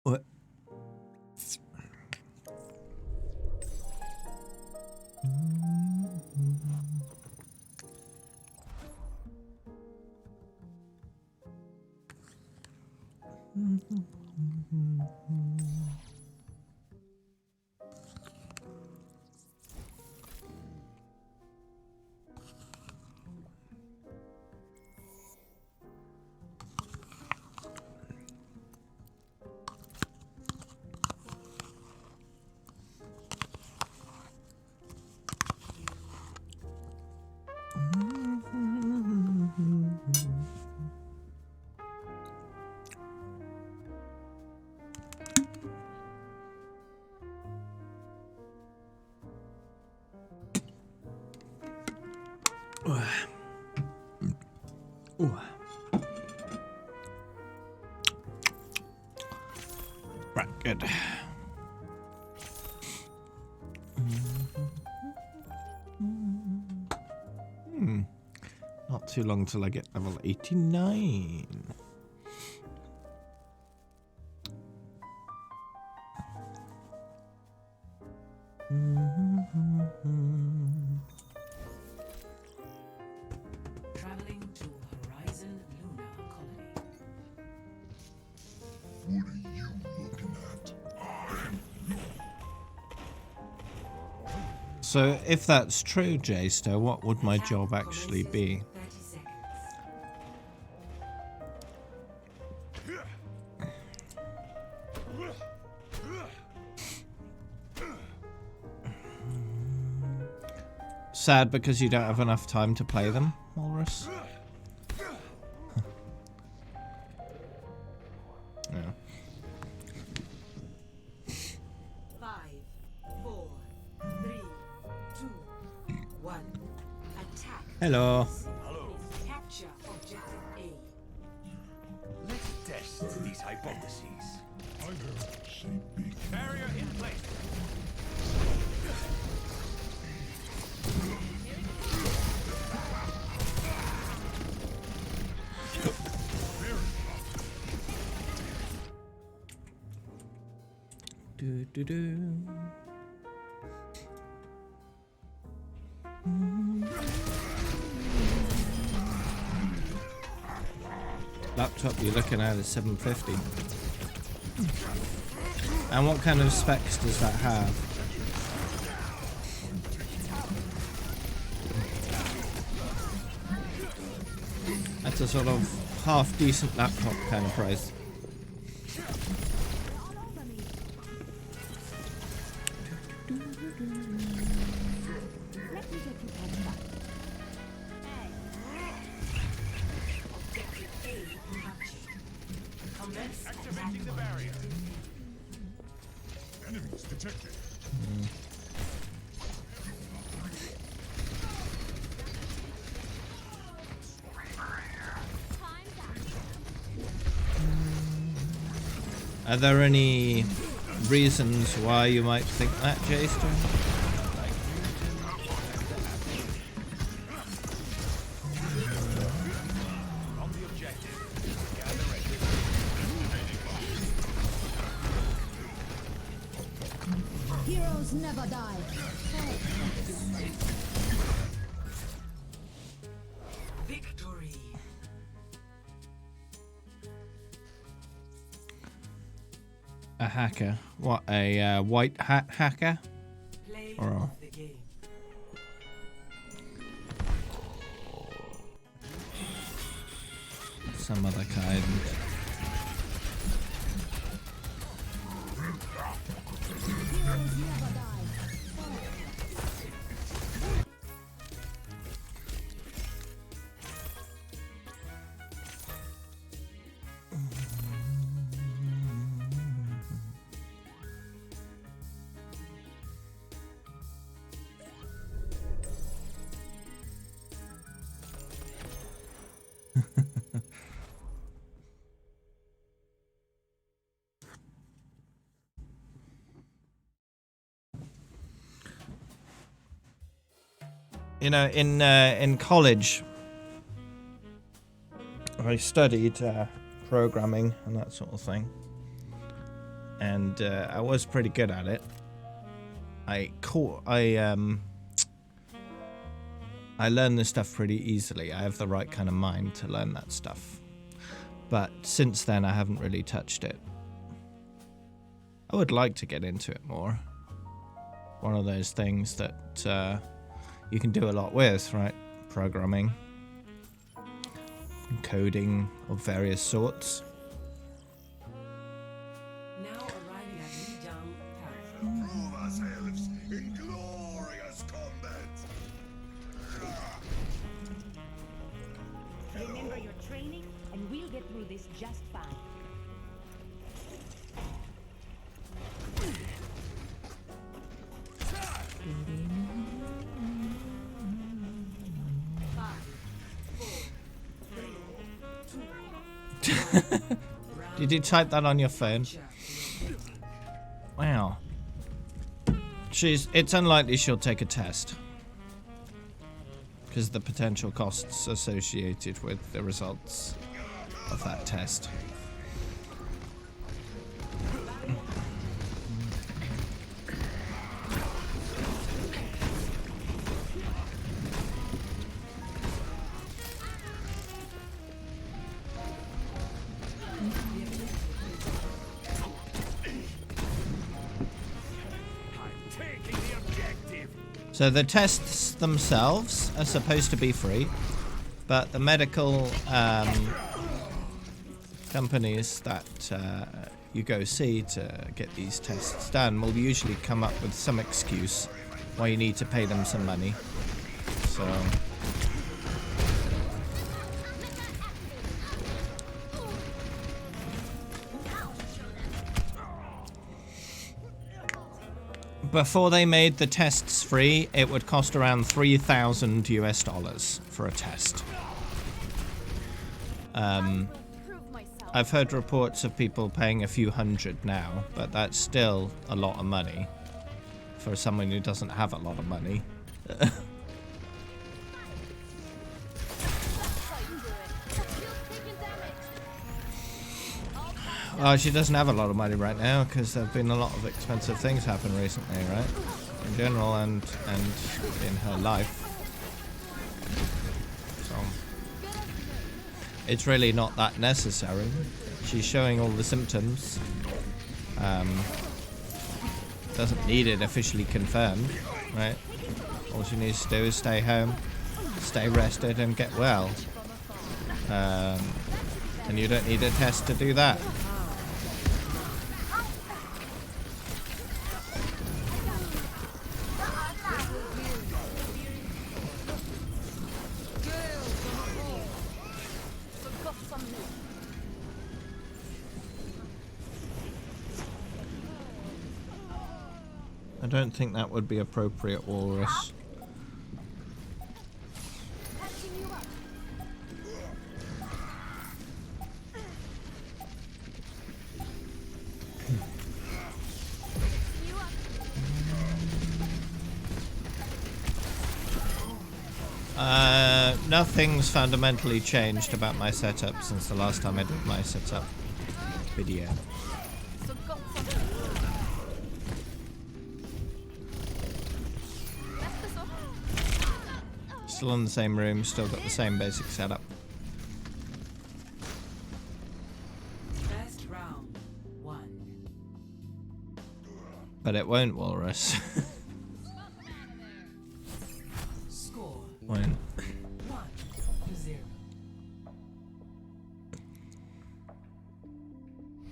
[SPEAKER 1] What? Ooh. Right, good. Not too long till I get level 89.
[SPEAKER 10] Traveling to Horizon Luna Colony.
[SPEAKER 4] What are you looking at?
[SPEAKER 1] So if that's true, J-Sto, what would my job actually be?
[SPEAKER 10] 30 seconds.
[SPEAKER 1] Sad because you don't have enough time to play them, Walrus. Yeah.
[SPEAKER 10] 5, 4, 3, 2, 1. Attack.
[SPEAKER 1] Hello.
[SPEAKER 10] Capture objective A.
[SPEAKER 6] Let's test these hypotheses.
[SPEAKER 4] I heard say big.
[SPEAKER 6] Barrier in place.
[SPEAKER 1] Do do do. Laptop you're looking at is 750. And what kind of specs does that have? That's a sort of half decent laptop kind of price.
[SPEAKER 6] Activating the barrier.
[SPEAKER 4] Enemies detected.
[SPEAKER 1] Are there any reasons why you might think that, Jaster?
[SPEAKER 5] Heroes never die.
[SPEAKER 6] Victory.
[SPEAKER 1] A hacker? What, a white hat hacker?
[SPEAKER 6] Play
[SPEAKER 1] Or
[SPEAKER 6] of the game.
[SPEAKER 1] some other kind? You know, in college, I studied programming and that sort of thing, and I was pretty good at it. I learned this stuff pretty easily. I have the right kind of mind to learn that stuff, but since then I haven't really touched it. I would like to get into it more. One of those things that you can do a lot with, right? Programming, coding of various sorts.
[SPEAKER 6] Now arriving at Lijiang Pass.
[SPEAKER 4] Prove ourselves in glorious combat.
[SPEAKER 3] Remember your training, and we'll get through this just fine.
[SPEAKER 1] Did you type that on your phone? Wow. It's unlikely she'll take a test, because of the potential costs associated with the results of that test. So the tests themselves are supposed to be free, but the medical companies that you go see to get these tests done will usually come up with some excuse why you need to pay them some money. So before they made the tests free, it would cost around $3,000 US for a test. I've heard reports of people paying a few hundred now, but that's still a lot of money for someone who doesn't have a lot of money. Well, she doesn't have a lot of money right now because there have been a lot of expensive things happen recently, right? In general and in her life. So it's really not that necessary. She's showing all the symptoms. Doesn't need it officially confirmed, right? All she needs to do is stay home, stay rested, and get well. And you don't need a test to do that. I don't think that would be appropriate, Walrus. nothing's fundamentally changed about my setup since the last time I did my setup video. Still in the same room, still got the same basic setup.
[SPEAKER 2] First round, 1.
[SPEAKER 1] But it won't, Walrus.
[SPEAKER 2] Score
[SPEAKER 1] Won't.
[SPEAKER 2] 1-0.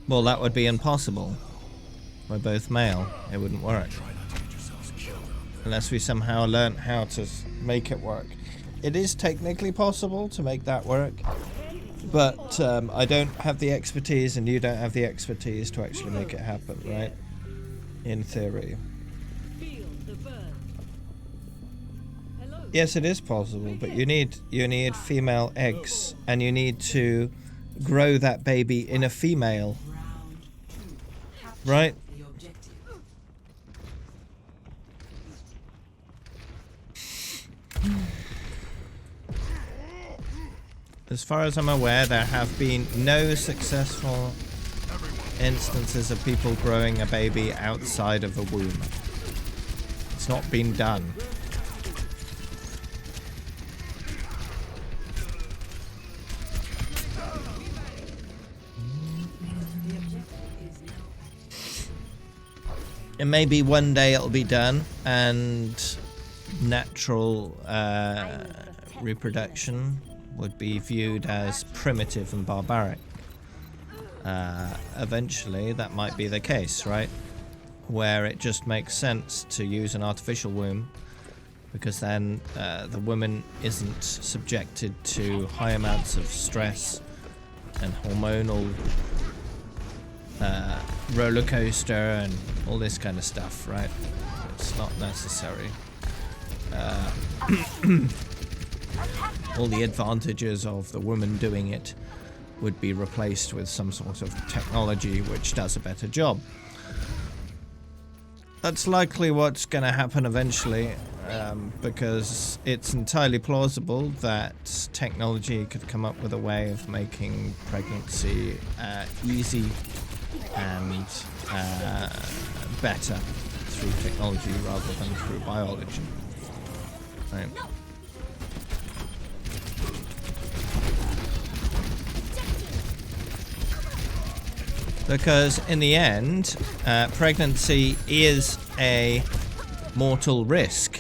[SPEAKER 1] Well, that would be impossible. We're both male. It wouldn't work. Unless we somehow learnt how to make it work. It is technically possible to make that work. But I don't have the expertise and you don't have the expertise to actually make it happen, right? In theory. Yes, it is possible, but you need female eggs and you need to grow that baby in a female. Right?
[SPEAKER 2] The objective.
[SPEAKER 1] As far as I'm aware, there have been no successful instances of people growing a baby outside of a womb. It's not been done. And maybe one day it'll be done and natural reproduction would be viewed as primitive and barbaric. Eventually that might be the case, right? Where it just makes sense to use an artificial womb because then the woman isn't subjected to high amounts of stress and hormonal roller coaster and all this kind of stuff, right? It's not necessary. All the advantages of the woman doing it would be replaced with some sort of technology which does a better job. That's likely what's going to happen eventually, because it's entirely plausible that technology could come up with a way of making pregnancy easy and better through technology rather than through biology. Right. Because in the end, pregnancy is a mortal risk.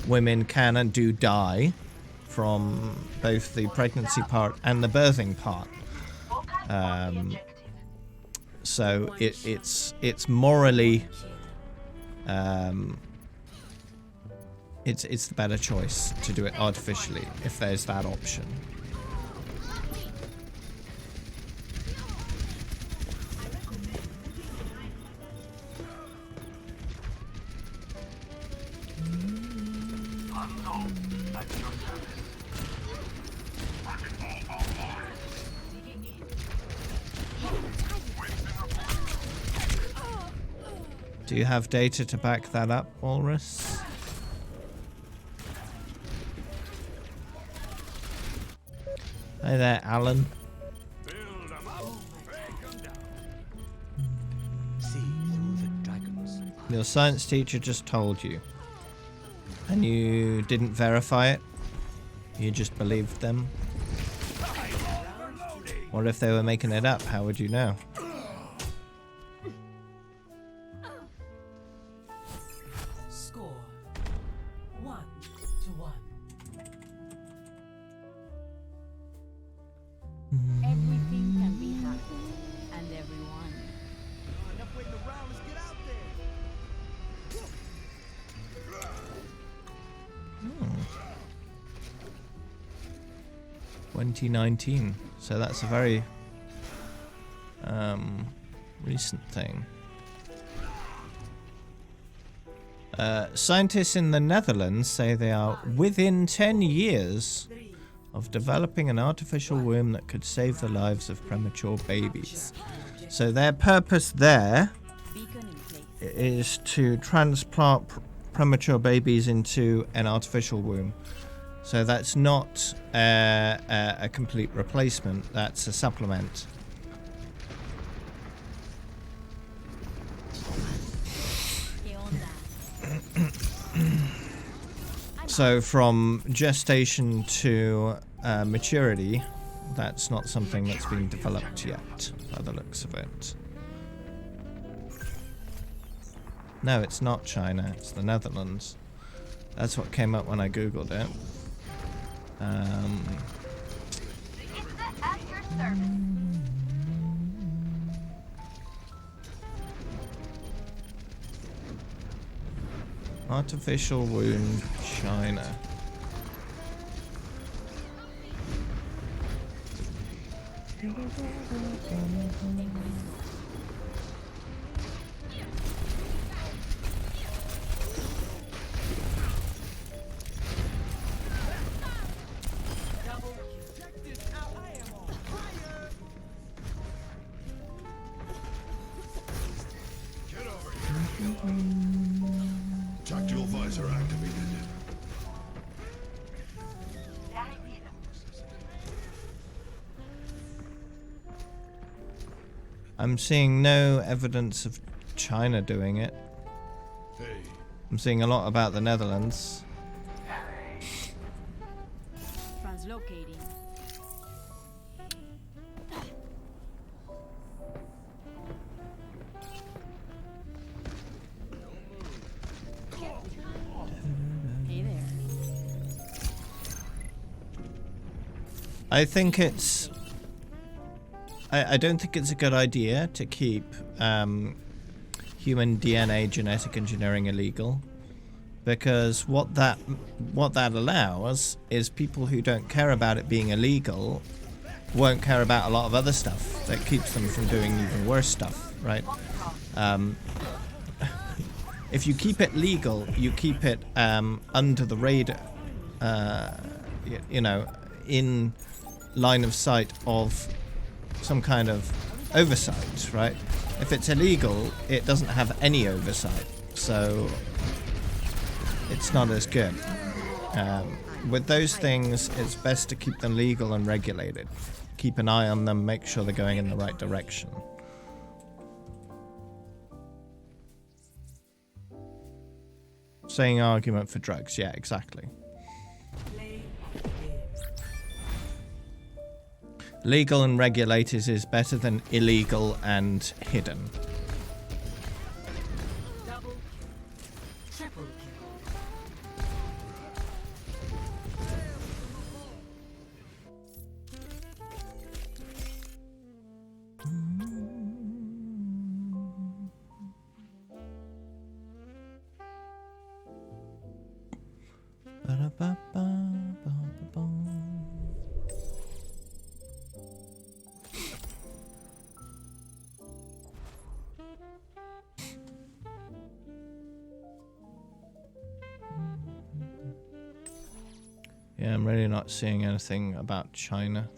[SPEAKER 1] Women can and do die from both the pregnancy part and the birthing part. So it's morally it's the better choice to do it artificially if there's that option. Do you have data to back that up, Walrus? Hi there, Alan. Your science teacher just told you. And you didn't verify it? You just believed them? What if they were making it up? How would you know?
[SPEAKER 2] Score 1-1.
[SPEAKER 3] Everything can be happy, and everyone.
[SPEAKER 6] Enough waiting around, let's get out there.
[SPEAKER 1] 2019. So that's a very recent thing. Scientists in the Netherlands say they are within 10 years of developing an artificial womb that could save the lives of premature babies. So their purpose there is to transplant premature babies into an artificial womb So that's not a complete replacement, that's a supplement. So from gestation to maturity, that's not something that's been developed yet, by the looks of it. No, it's not China, it's the Netherlands. That's what came up when I googled it.
[SPEAKER 8] At your service.
[SPEAKER 1] Artificial wound, China.
[SPEAKER 4] Get over here. Tactical visor activated.
[SPEAKER 1] I'm seeing no evidence of China doing it.
[SPEAKER 4] Hey,
[SPEAKER 1] I'm seeing a lot about the Netherlands.
[SPEAKER 3] Translocating. Hey there.
[SPEAKER 1] I think it's... I don't think it's a good idea to keep human DNA genetic engineering illegal, because what that allows is people who don't care about it being illegal won't care about a lot of other stuff that keeps them from doing even worse stuff, right? If you keep it legal, you keep it under the radar, you know, in line of sight of some kind of oversight, right? If it's illegal, it doesn't have any oversight, so it's not as good. With those things, it's best to keep them legal and regulated. Keep an eye on them, make sure they're going in the right direction. Saying argument for drugs, yeah, exactly. Legal and regulated is better than illegal and hidden.
[SPEAKER 9] Double kill. Triple
[SPEAKER 1] Yeah, I'm really not seeing anything about China.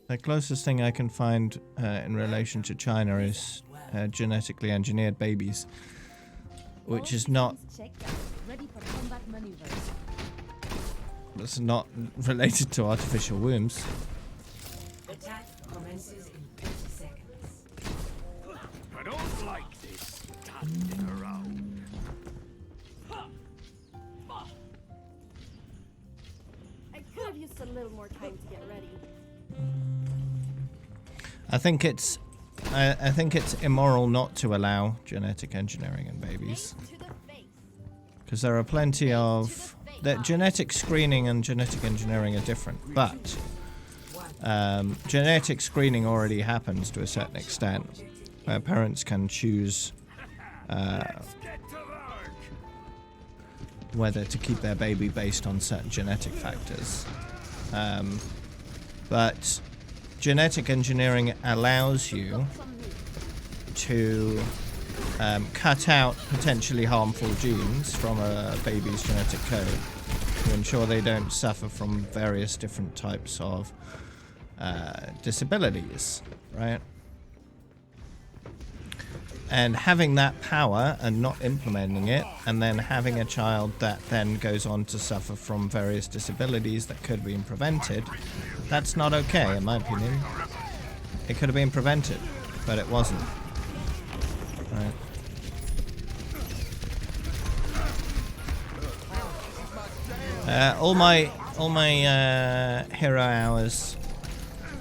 [SPEAKER 1] The closest thing I can find in relation to China is genetically engineered babies, which is not...
[SPEAKER 3] Ready for combat maneuvers.
[SPEAKER 1] It's not related to artificial wombs.
[SPEAKER 10] Attack commences in 30 seconds.
[SPEAKER 6] I don't like this standing around.
[SPEAKER 8] I could have used a little more time to get ready.
[SPEAKER 1] I think it's immoral not to allow genetic engineering in babies,
[SPEAKER 8] To the face.
[SPEAKER 1] because there are plenty of that genetic screening and genetic engineering are different, but genetic screening already happens to a certain extent, where parents can choose whether to keep their baby based on certain genetic factors. But genetic engineering allows you to cut out potentially harmful genes from a baby's genetic code to ensure they don't suffer from various different types of disabilities, right? And having that power and not implementing it, and then having a child that then goes on to suffer from various disabilities that could have been prevented, that's not okay, in my opinion. It could have been prevented, but it wasn't. Right. All my hero hours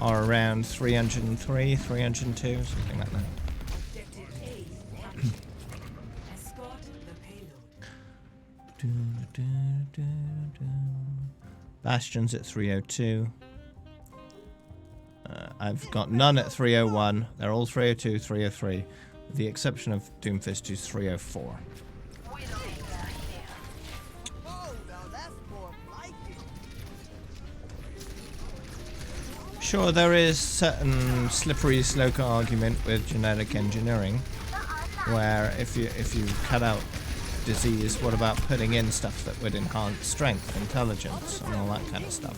[SPEAKER 1] are around 303, 302, something like that. Bastion's at 302. I've got none at 301. They're all 302, 303, with the exception of Doomfist, who's 304. Sure, there is certain slippery slope argument with genetic engineering, where if you cut out disease, what about putting in stuff that would enhance strength, intelligence, and all that kind of stuff?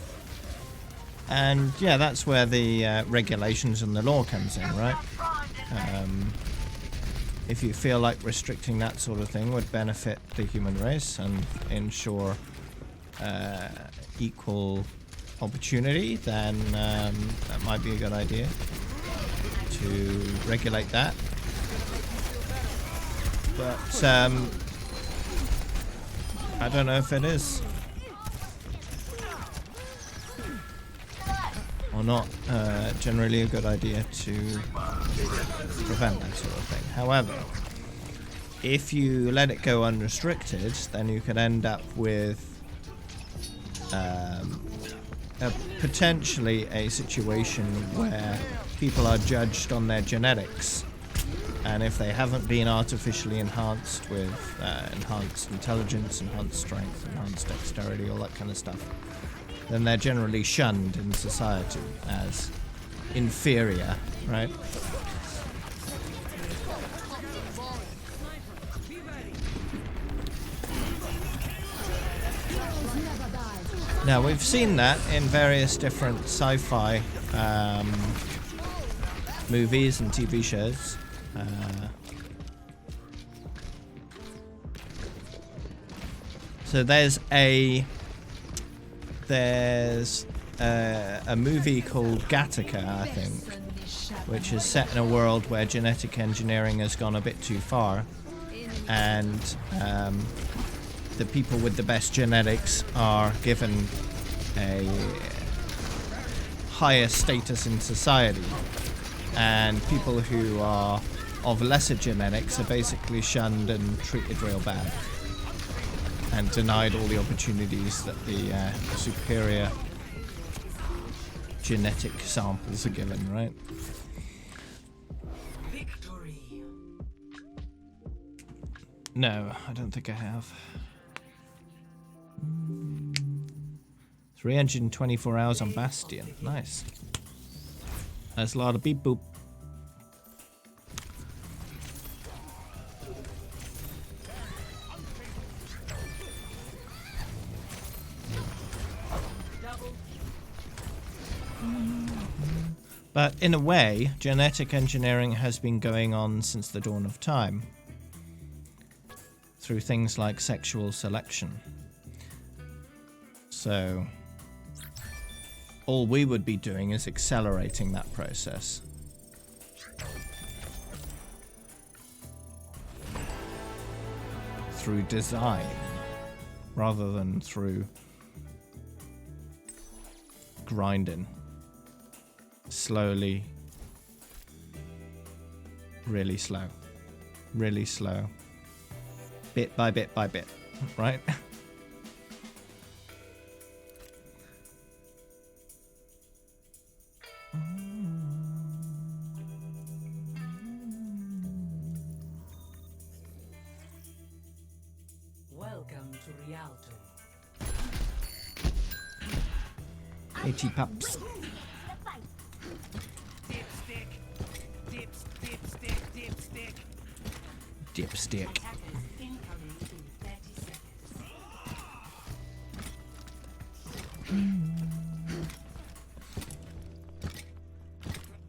[SPEAKER 1] And yeah, that's where the regulations and the law comes in, right? If you feel like restricting that sort of thing would benefit the human race and ensure equal opportunity, then that might be a good idea to regulate that. But I don't know if it is or not generally a good idea to prevent that sort of thing. However, if you let it go unrestricted, then you could end up with potentially a situation where people are judged on their genetics, and if they haven't been artificially enhanced with enhanced intelligence, enhanced strength, enhanced dexterity, all that kind of stuff, then they're generally shunned in society as inferior, right? Now, we've seen that in various different sci-fi movies and TV shows. So there's a movie called Gattaca, I think, which is set in a world where genetic engineering has gone a bit too far, and the people with the best genetics are given a higher status in society, and people who are of lesser genetics are basically shunned and treated real bad and denied all the opportunities that the superior genetic samples are given, right?
[SPEAKER 6] Victory.
[SPEAKER 1] No, I don't think I have. 324 hours on Bastion. Nice. That's a lot of beep boop. But in a way, genetic engineering has been going on since the dawn of time, through things like sexual selection. So all we would be doing is accelerating that process. Through design, rather than through grinding. Slowly. Really slow. Really slow. Bit by bit by bit, right?
[SPEAKER 2] Welcome to reality.
[SPEAKER 1] 80 pups.
[SPEAKER 6] Dipstick. Dipstick. Dipstick.
[SPEAKER 1] Dipstick.
[SPEAKER 2] Attackers incoming in 30 seconds.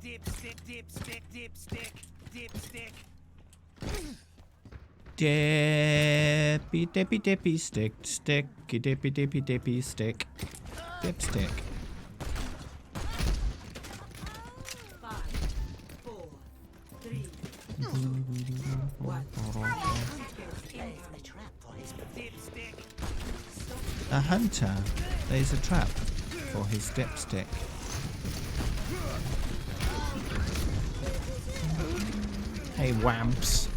[SPEAKER 6] Dipstick. Dipstick. Dipstick. Dipstick.
[SPEAKER 1] Dippy dippy dippy stick. Sticky dippy dippy dippy stick. Dipstick.
[SPEAKER 10] 5, 4, 3, 2, 1.
[SPEAKER 6] Dipstick.
[SPEAKER 1] A hunter lays a trap for his dipstick. Hey, wamps.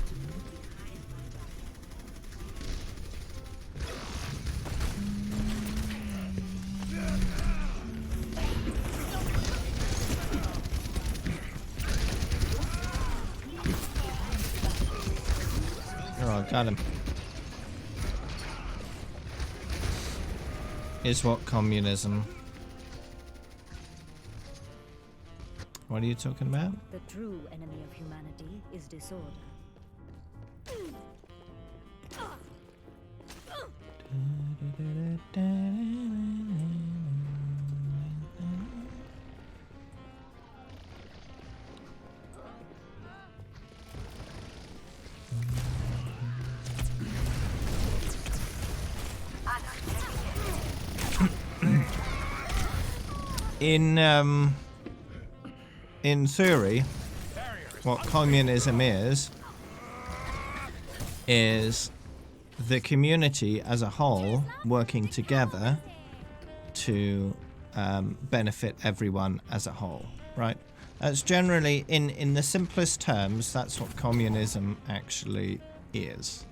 [SPEAKER 1] Oh, got him. Is what communism? What are you talking about?
[SPEAKER 12] The true enemy of humanity is disorder.
[SPEAKER 1] In theory, what communism is the community as a whole working together to benefit everyone as a whole, right? That's generally, in the simplest terms, that's what communism actually is.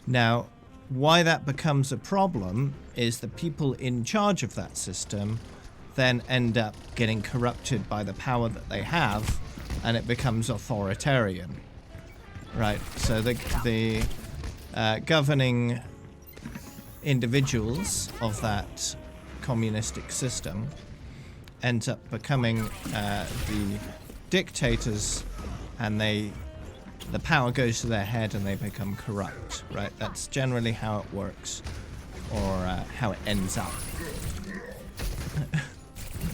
[SPEAKER 1] Now, why that becomes a problem is the people in charge of that system then end up getting corrupted by the power that they have, and it becomes authoritarian, right? So the governing individuals of that communistic system end up becoming the dictators, and the power goes to their head and they become corrupt, right? That's generally how it works, or how it ends up.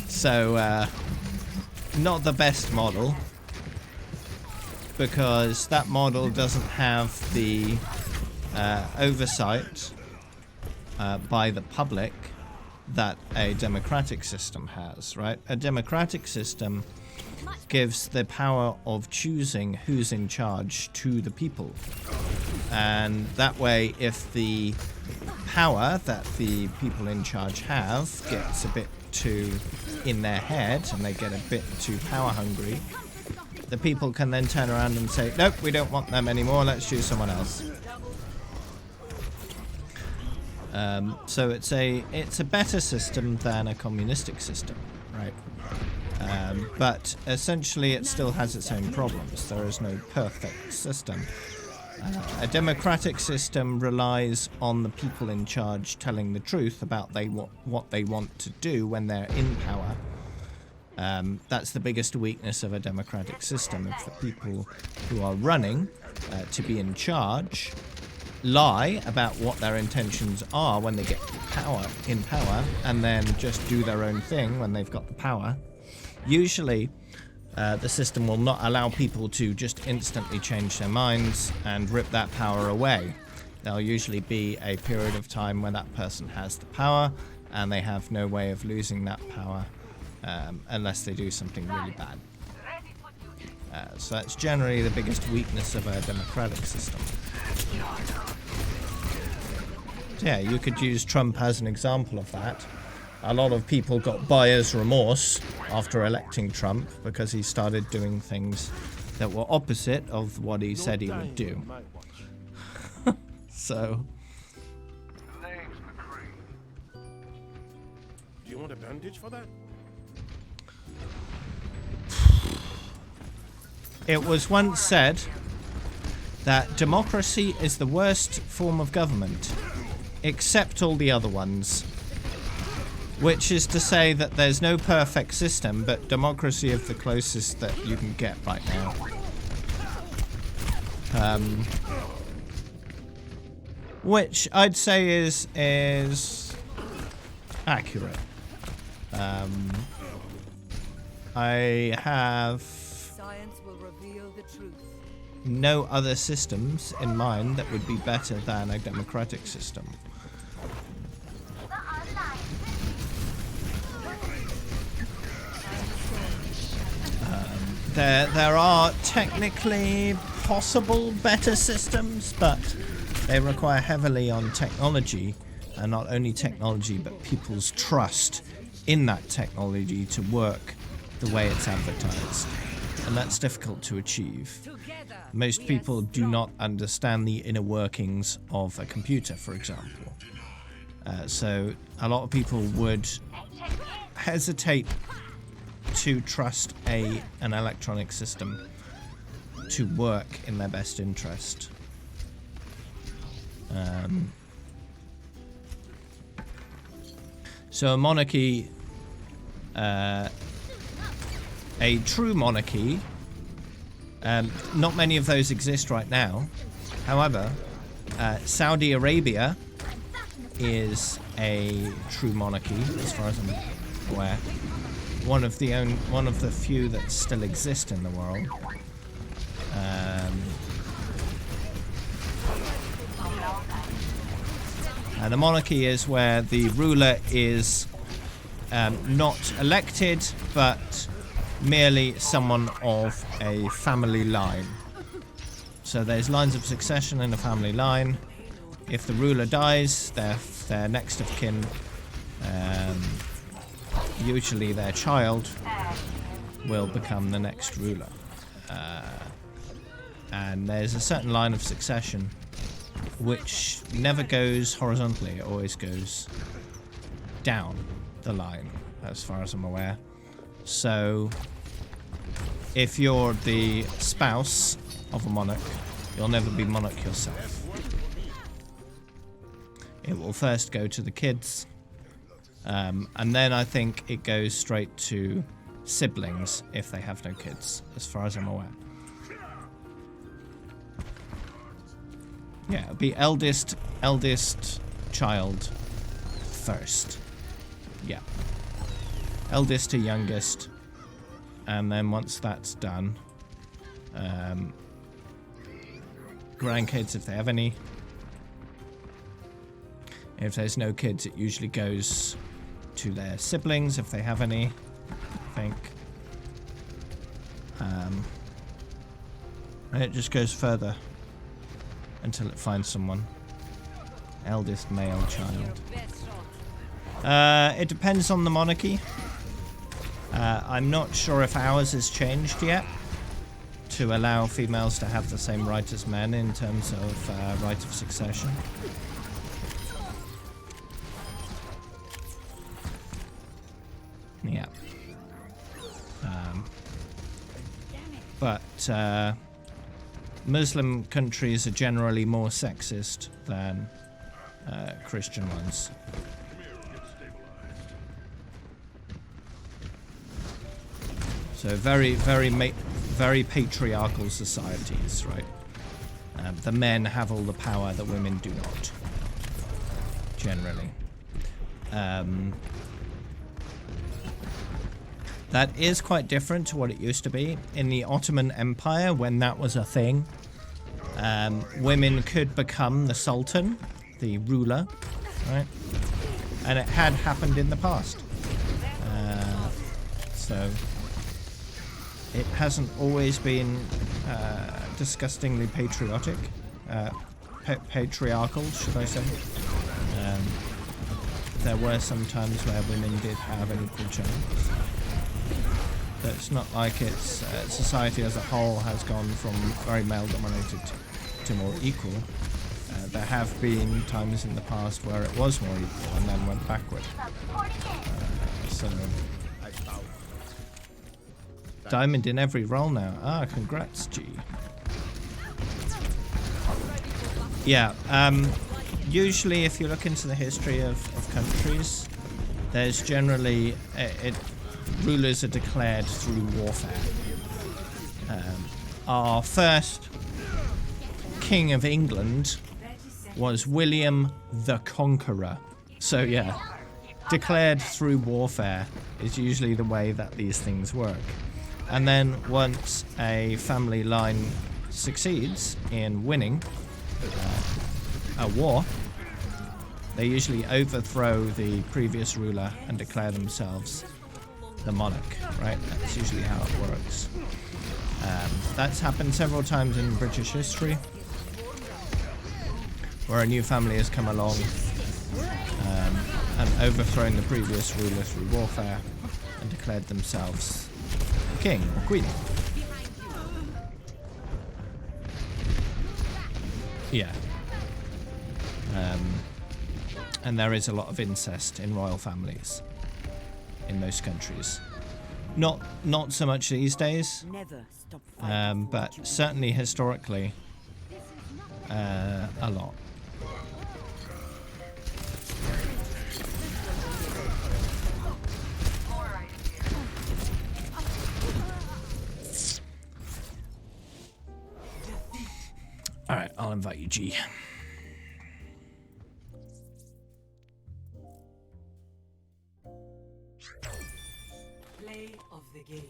[SPEAKER 1] So, not the best model, because that model doesn't have the oversight by the public that a democratic system has, right? A democratic system gives the power of choosing who's in charge to the people. And that way, if the power that the people in charge have gets a bit too in their head and they get a bit too power hungry, the people can then turn around and say, nope, we don't want them anymore, let's choose someone else. So it's a better system than a communistic system, right? But essentially it still has its own problems. There is no perfect system. A democratic system relies on the people in charge telling the truth about what they want to do when they're in power. That's the biggest weakness of a democratic system. If the people who are running to be in charge lie about what their intentions are when they get in power, and then just do their own thing when they've got the power, usually the system will not allow people to just instantly change their minds and rip that power away. There'll usually be a period of time when that person has the power and they have no way of losing that power unless they do something really bad. So that's generally the biggest weakness of a democratic system. Yeah, you could use Trump as an example of that. A lot of people got buyer's remorse after electing Trump because he started doing things that were opposite of what he said he would do. So...
[SPEAKER 13] Do you want a bandage for that?
[SPEAKER 1] It was once said that democracy is the worst form of government, except all the other ones. Which is to say that there's no perfect system, but democracy is the closest that you can get right now. Which I'd say is accurate. I have
[SPEAKER 9] Science will reveal the truth.
[SPEAKER 1] no other systems in mind that would be better than a democratic system. There are technically possible better systems, but they require heavily on technology, and not only technology, but people's trust in that technology to work the way it's advertised. And that's difficult to achieve. Most people do not understand the inner workings of a computer, for example. So a lot of people would hesitate to trust an electronic system to work in their best interest. So a monarchy, a true monarchy, not many of those exist right now. However, Saudi Arabia is a true monarchy, as far as I'm aware. One of the few that still exist in the world. And a monarchy is where the ruler is not elected, but merely someone of a family line. So there's lines of succession in a family line. If the ruler dies, their next of kin, usually their child, will become the next ruler. And there's a certain line of succession which never goes horizontally, it always goes down the line, as far as I'm aware. So if you're the spouse of a monarch, you'll never be monarch yourself. It will first go to the kids, and then I think it goes straight to siblings if they have no kids, as far as I'm aware. Yeah, it'll be eldest child first. Yeah. Eldest to youngest. And then once that's done, grandkids if they have any. If there's no kids, it usually goes to their siblings if they have any, I think. And it just goes further until it finds someone. Eldest male child. It depends on the monarchy. I'm not sure if ours has changed yet to allow females to have the same right as men in terms of right of succession. Yeah. But Muslim countries are generally more sexist than Christian ones. So very patriarchal societies, right? The men have all the power that women do not, generally. That is quite different to what it used to be. In the Ottoman Empire, when that was a thing, women could become the Sultan, the ruler, right? And it had happened in the past. So it hasn't always been disgustingly patriotic, patriarchal, should I say. There were some times where women did have an equal chance. So it's not like it's society as a whole has gone from very male-dominated to more equal. There have been times in the past where it was more equal and then went backward. So diamond in every role now. Ah, congrats, G. Yeah, usually if you look into the history of countries, there's generally rulers are declared through warfare. Our first king of England was William the Conqueror. So yeah, declared through warfare is usually the way that these things work. And then once a family line succeeds in winning a war, they usually overthrow the previous ruler and declare themselves the monarch, right? That's usually how it works. That's happened several times in British history, where a new family has come along and overthrown the previous ruler through warfare and declared themselves king or queen. Yeah. And there is a lot of incest in royal families in most countries. Not so much these days,
[SPEAKER 9] Never stop fighting.
[SPEAKER 1] but certainly historically, a lot. All right, I'll invite you, G.
[SPEAKER 2] Play of the game.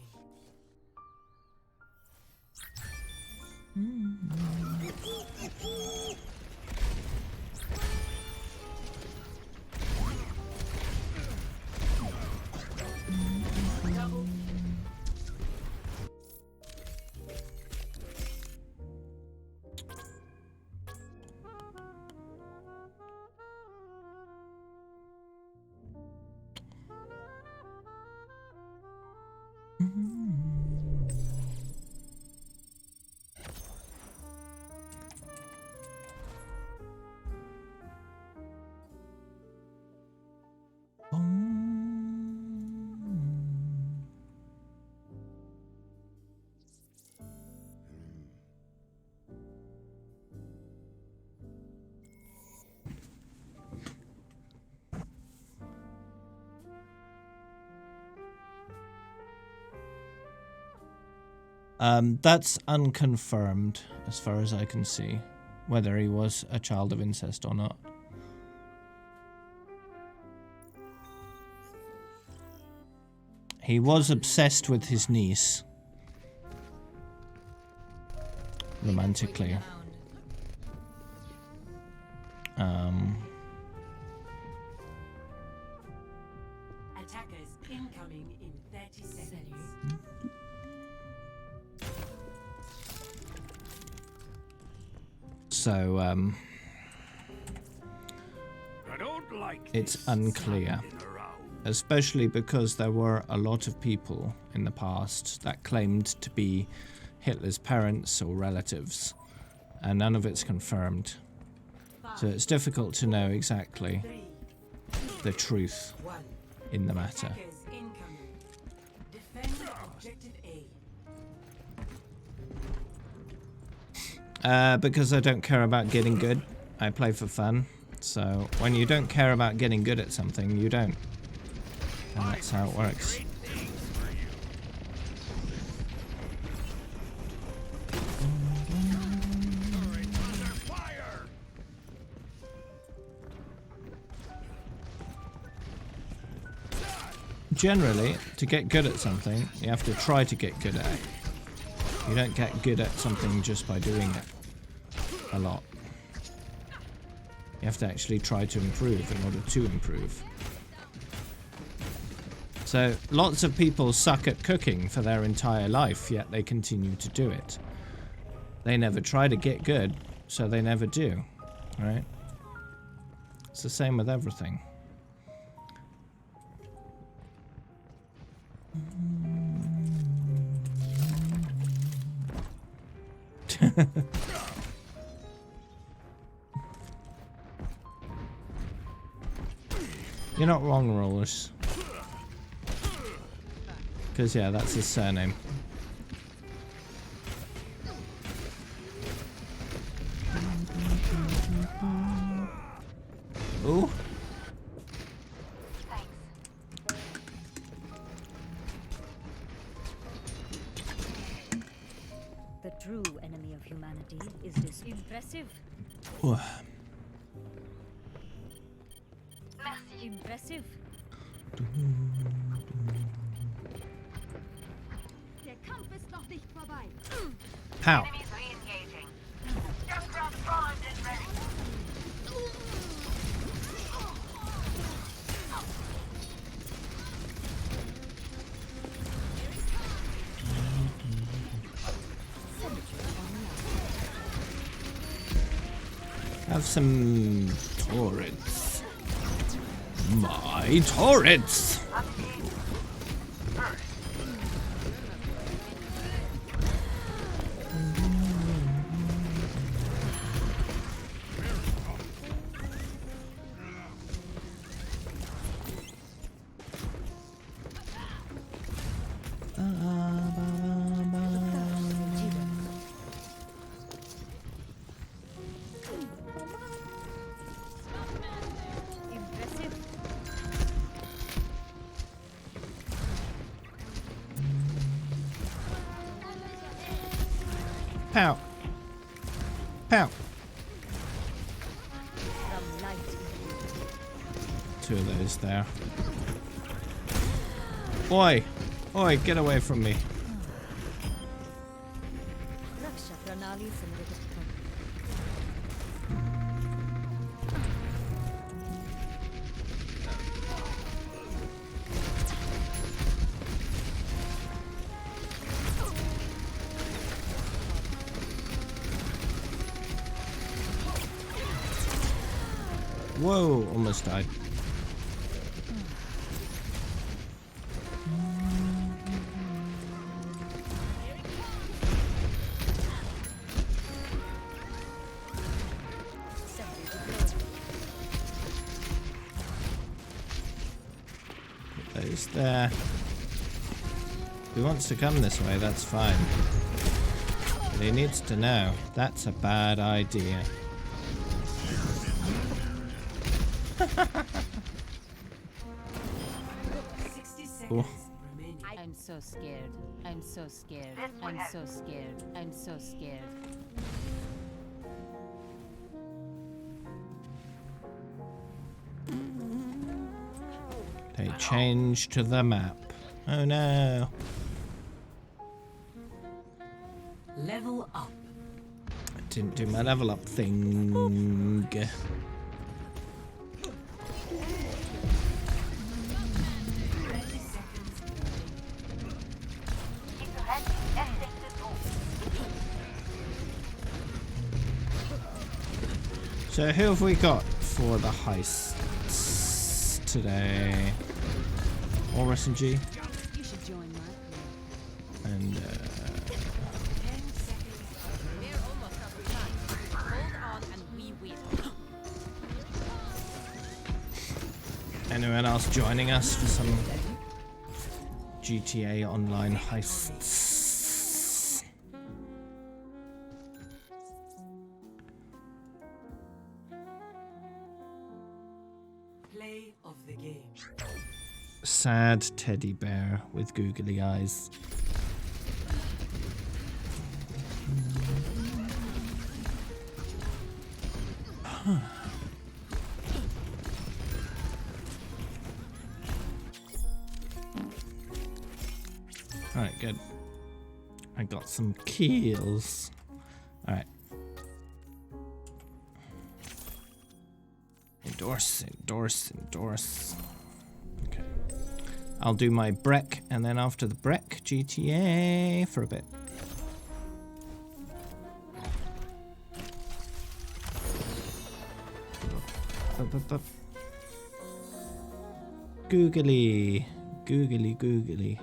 [SPEAKER 1] That's unconfirmed, as far as I can see, whether he was a child of incest or not. He was obsessed with his niece. Romantically.
[SPEAKER 2] Attackers incoming in 30 seconds.
[SPEAKER 1] So,
[SPEAKER 4] I don't like
[SPEAKER 1] it's
[SPEAKER 4] this
[SPEAKER 1] unclear.
[SPEAKER 4] standing around.
[SPEAKER 1] Especially because there were a lot of people in the past that claimed to be Hitler's parents or relatives, and none of it's confirmed. So it's difficult to know exactly the truth in the matter.
[SPEAKER 2] Attackers incoming. Defend objective A.
[SPEAKER 1] Because I don't care about getting good, I play for fun. So when you don't care about getting good at something, you don't. And that's how it works. Generally, to get good at something, you have to try to get good at it. You don't get good at something just by doing it a lot. You have to actually try to improve in order to improve. So, lots of people suck at cooking for their entire life, yet they continue to do it. They never try to get good, so they never do, right? It's the same with everything. You're not wrong, Rollers. Because, yeah, that's his surname. Ooh.
[SPEAKER 12] true enemy of humanity is this.
[SPEAKER 3] Impressive. Impressive.
[SPEAKER 8] Der Kampf ist noch nicht vorbei.
[SPEAKER 1] Pow.
[SPEAKER 6] Enemies re-engaging. Junkrat primed and ready.
[SPEAKER 1] Have some turrets. My turrets! Pow. Pow. Two of those there. Oi! Oi, get away from me. Whoa, almost died. Those there. If he wants to come this way, that's fine. But he needs to know that's a bad idea. Cool.
[SPEAKER 3] I'm so scared. I'm so scared. I'm so scared. I'm so scared.
[SPEAKER 1] They changed to the map. Oh no.
[SPEAKER 10] Level up.
[SPEAKER 1] I didn't do my level up thing. So who have we got for the heists today? Horus and G.
[SPEAKER 3] You should join my crew.
[SPEAKER 1] And
[SPEAKER 6] We're almost out of time. Hold on and we win.
[SPEAKER 1] anyone else joining us for some GTA Online heists?
[SPEAKER 10] Play of the game.
[SPEAKER 1] Sad teddy bear with googly eyes. Alright, good. I got some kills. Alright. Endorse, endorse, endorse. Okay. I'll do my Breck, and then after the Breck, GTA for a bit. Googly, googly, googly.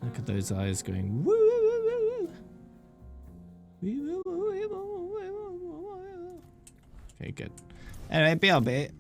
[SPEAKER 1] Look at those eyes going woo woo woo woo woo woo woo woo woo woo. Okay, good. Anyway, BRB.